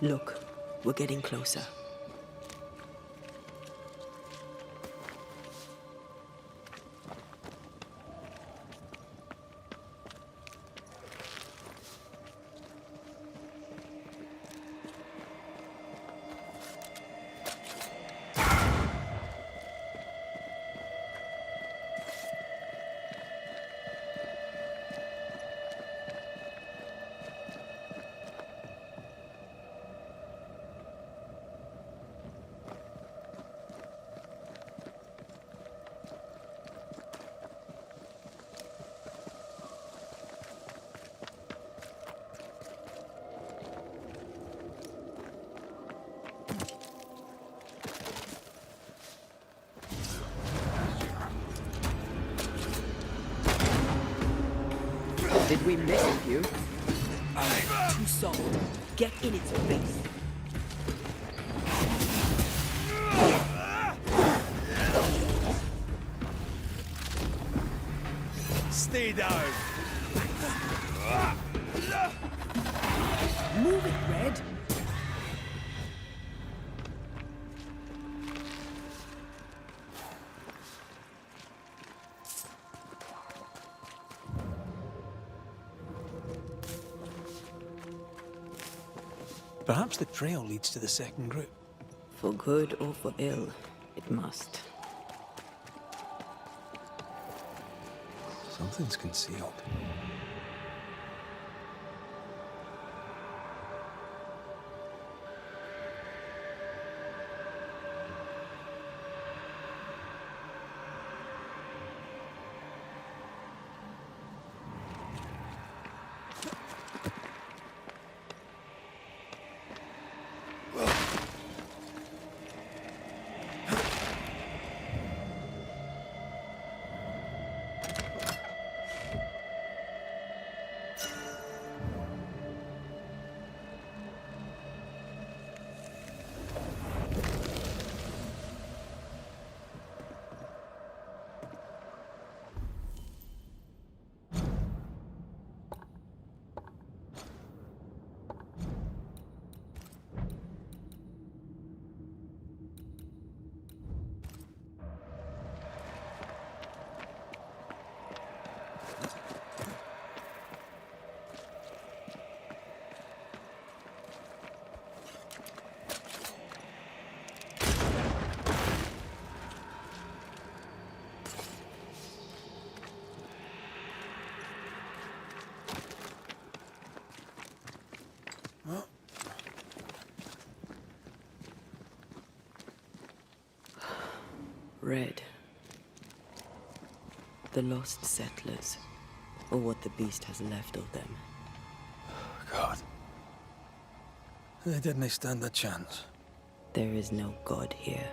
Look, we're getting closer. Did we miss you? Too soft. Get in its face. Stay down. Move it, Red. Perhaps the trail leads to the second group. For good or for ill, it must. Something's concealed. Red. The lost settlers, or what the beast has left of them. God. They didn't stand a chance. There is no god here.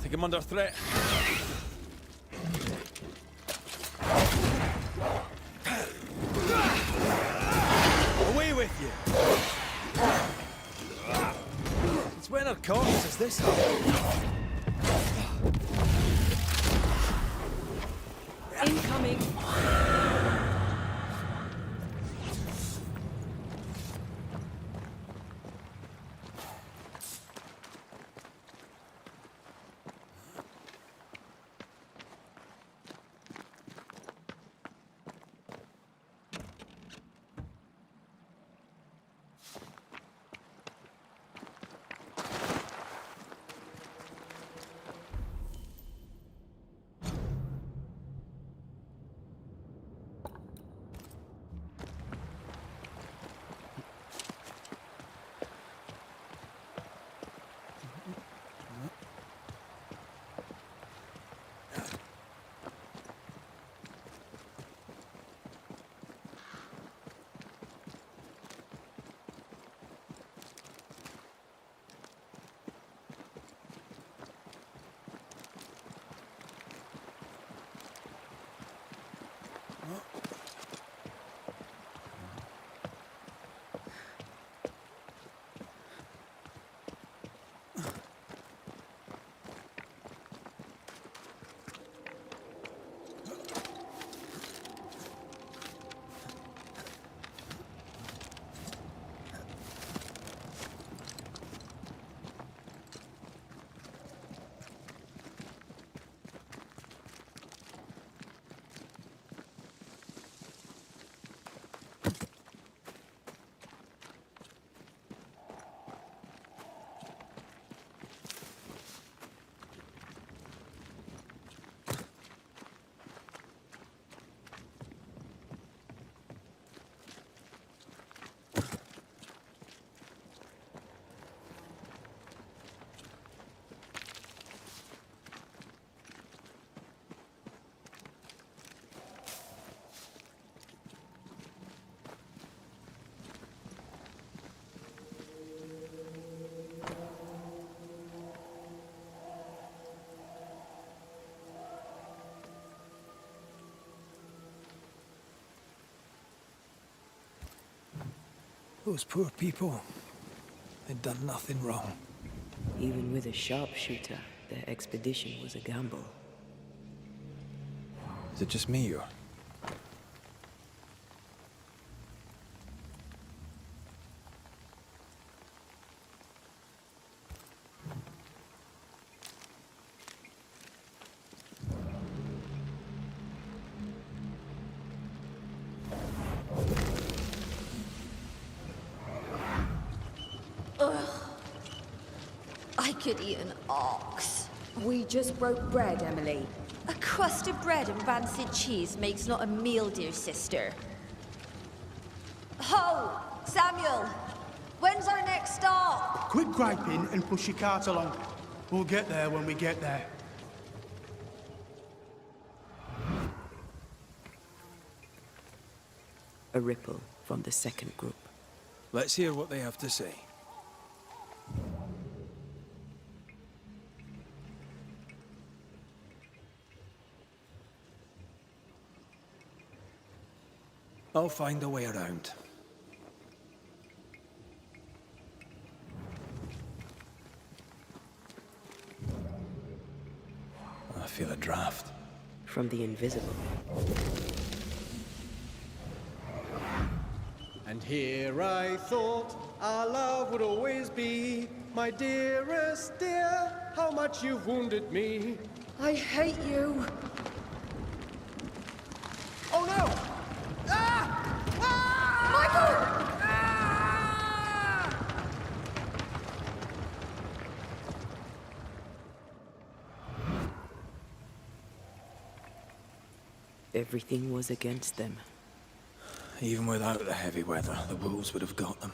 Think I'm under threat. Away with you! It's when our corpse is this hard. Incoming! Those poor people. They'd done nothing wrong. Even with a sharpshooter, their expedition was a gamble. Is it just me, or...? I could eat an ox. We just broke bread, Emily. A crust of bread and rancid cheese makes not a meal, dear sister. Ho! Samuel! When's our next stop? Quit griping and push your cart along. We'll get there when we get there. A ripple from the second group. Let's hear what they have to say. I'll find a way around. I feel a draft. From the invisible. And here I thought our love would always be, my dearest dear, how much you've wounded me. I hate you. Oh no! Everything was against them. Even without the heavy weather, the wolves would have got them.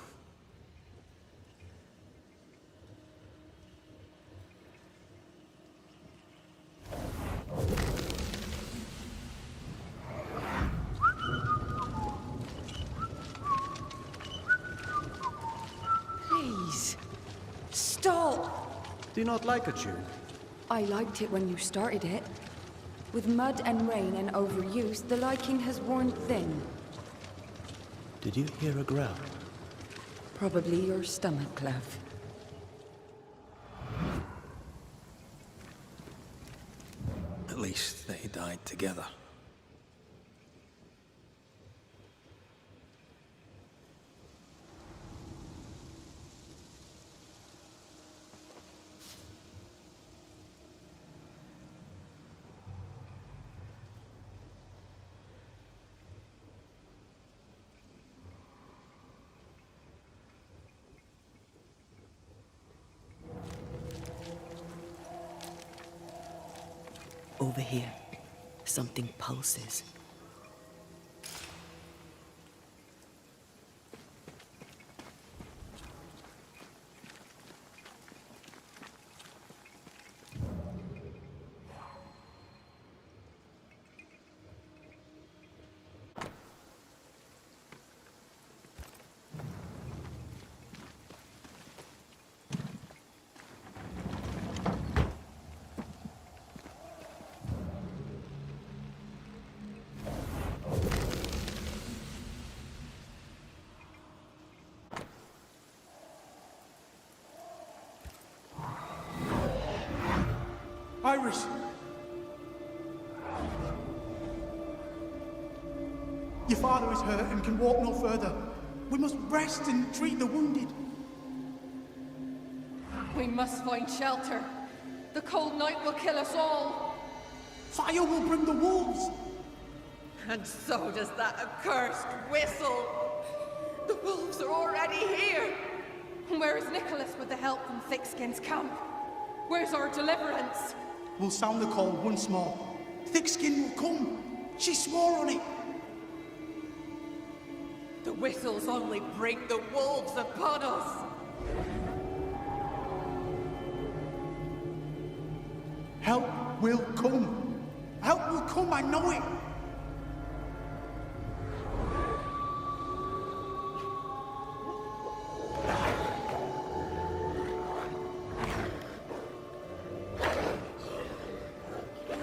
Please. Stop! Do you not like a tune? I liked it when you started it. With mud and rain and overuse, the liking has worn thin. Did you hear a growl? Probably your stomach, Clove. At least they died together. Over here, something pulses. Iris! Your father is hurt and can walk no further. We must rest and treat the wounded. We must find shelter. The cold night will kill us all. Fire will bring the wolves. And so does that accursed whistle. The wolves are already here. Where is Nicholas with the help from Thickskin's camp? Where's our deliverance? We'll sound the call once more. Thickskin will come. She swore on it. The whistles only bring the wolves upon us. Help will come. Help will come, I know it.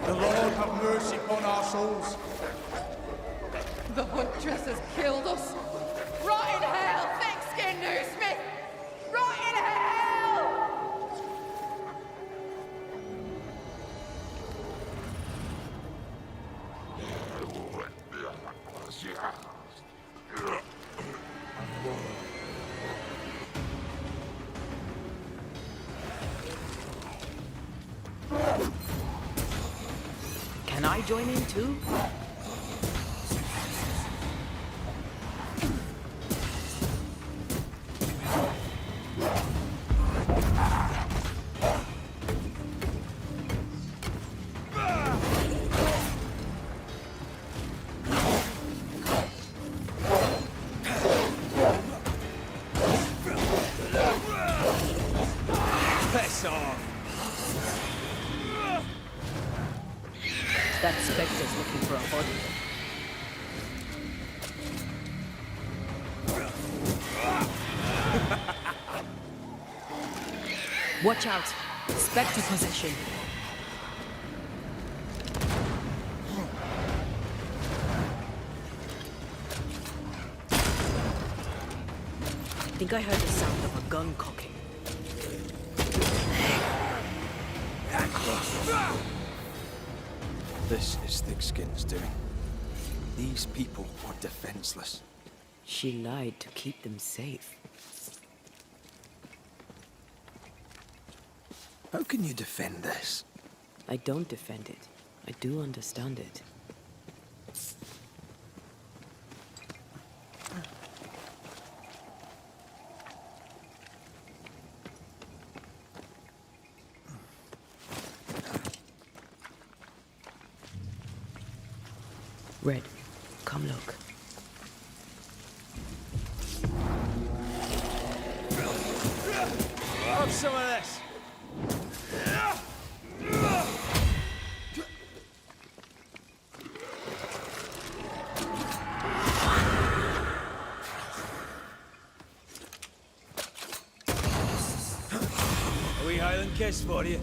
The Lord have mercy upon our souls. The huntress has killed us. Rot in hell, Thickskin! I join in too? That Specter's looking for a body. Watch out! Specter possession. I think I heard the sound of a gun cocking. This is Thickskin's doing. These people are defenseless. She lied to keep them safe. How can you defend this? I don't defend it. I do understand it. Red, come look. Have some of this. A wee Highland kiss for you.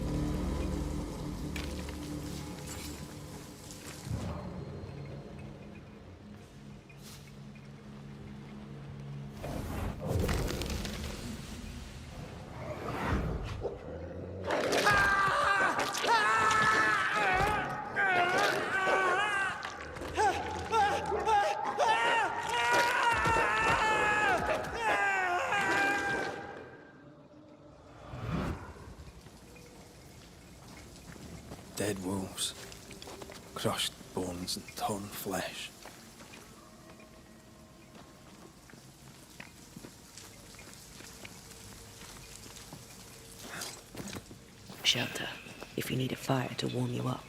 Dead wolves, crushed bones and torn flesh. Shelter, if you need a fire to warm you up.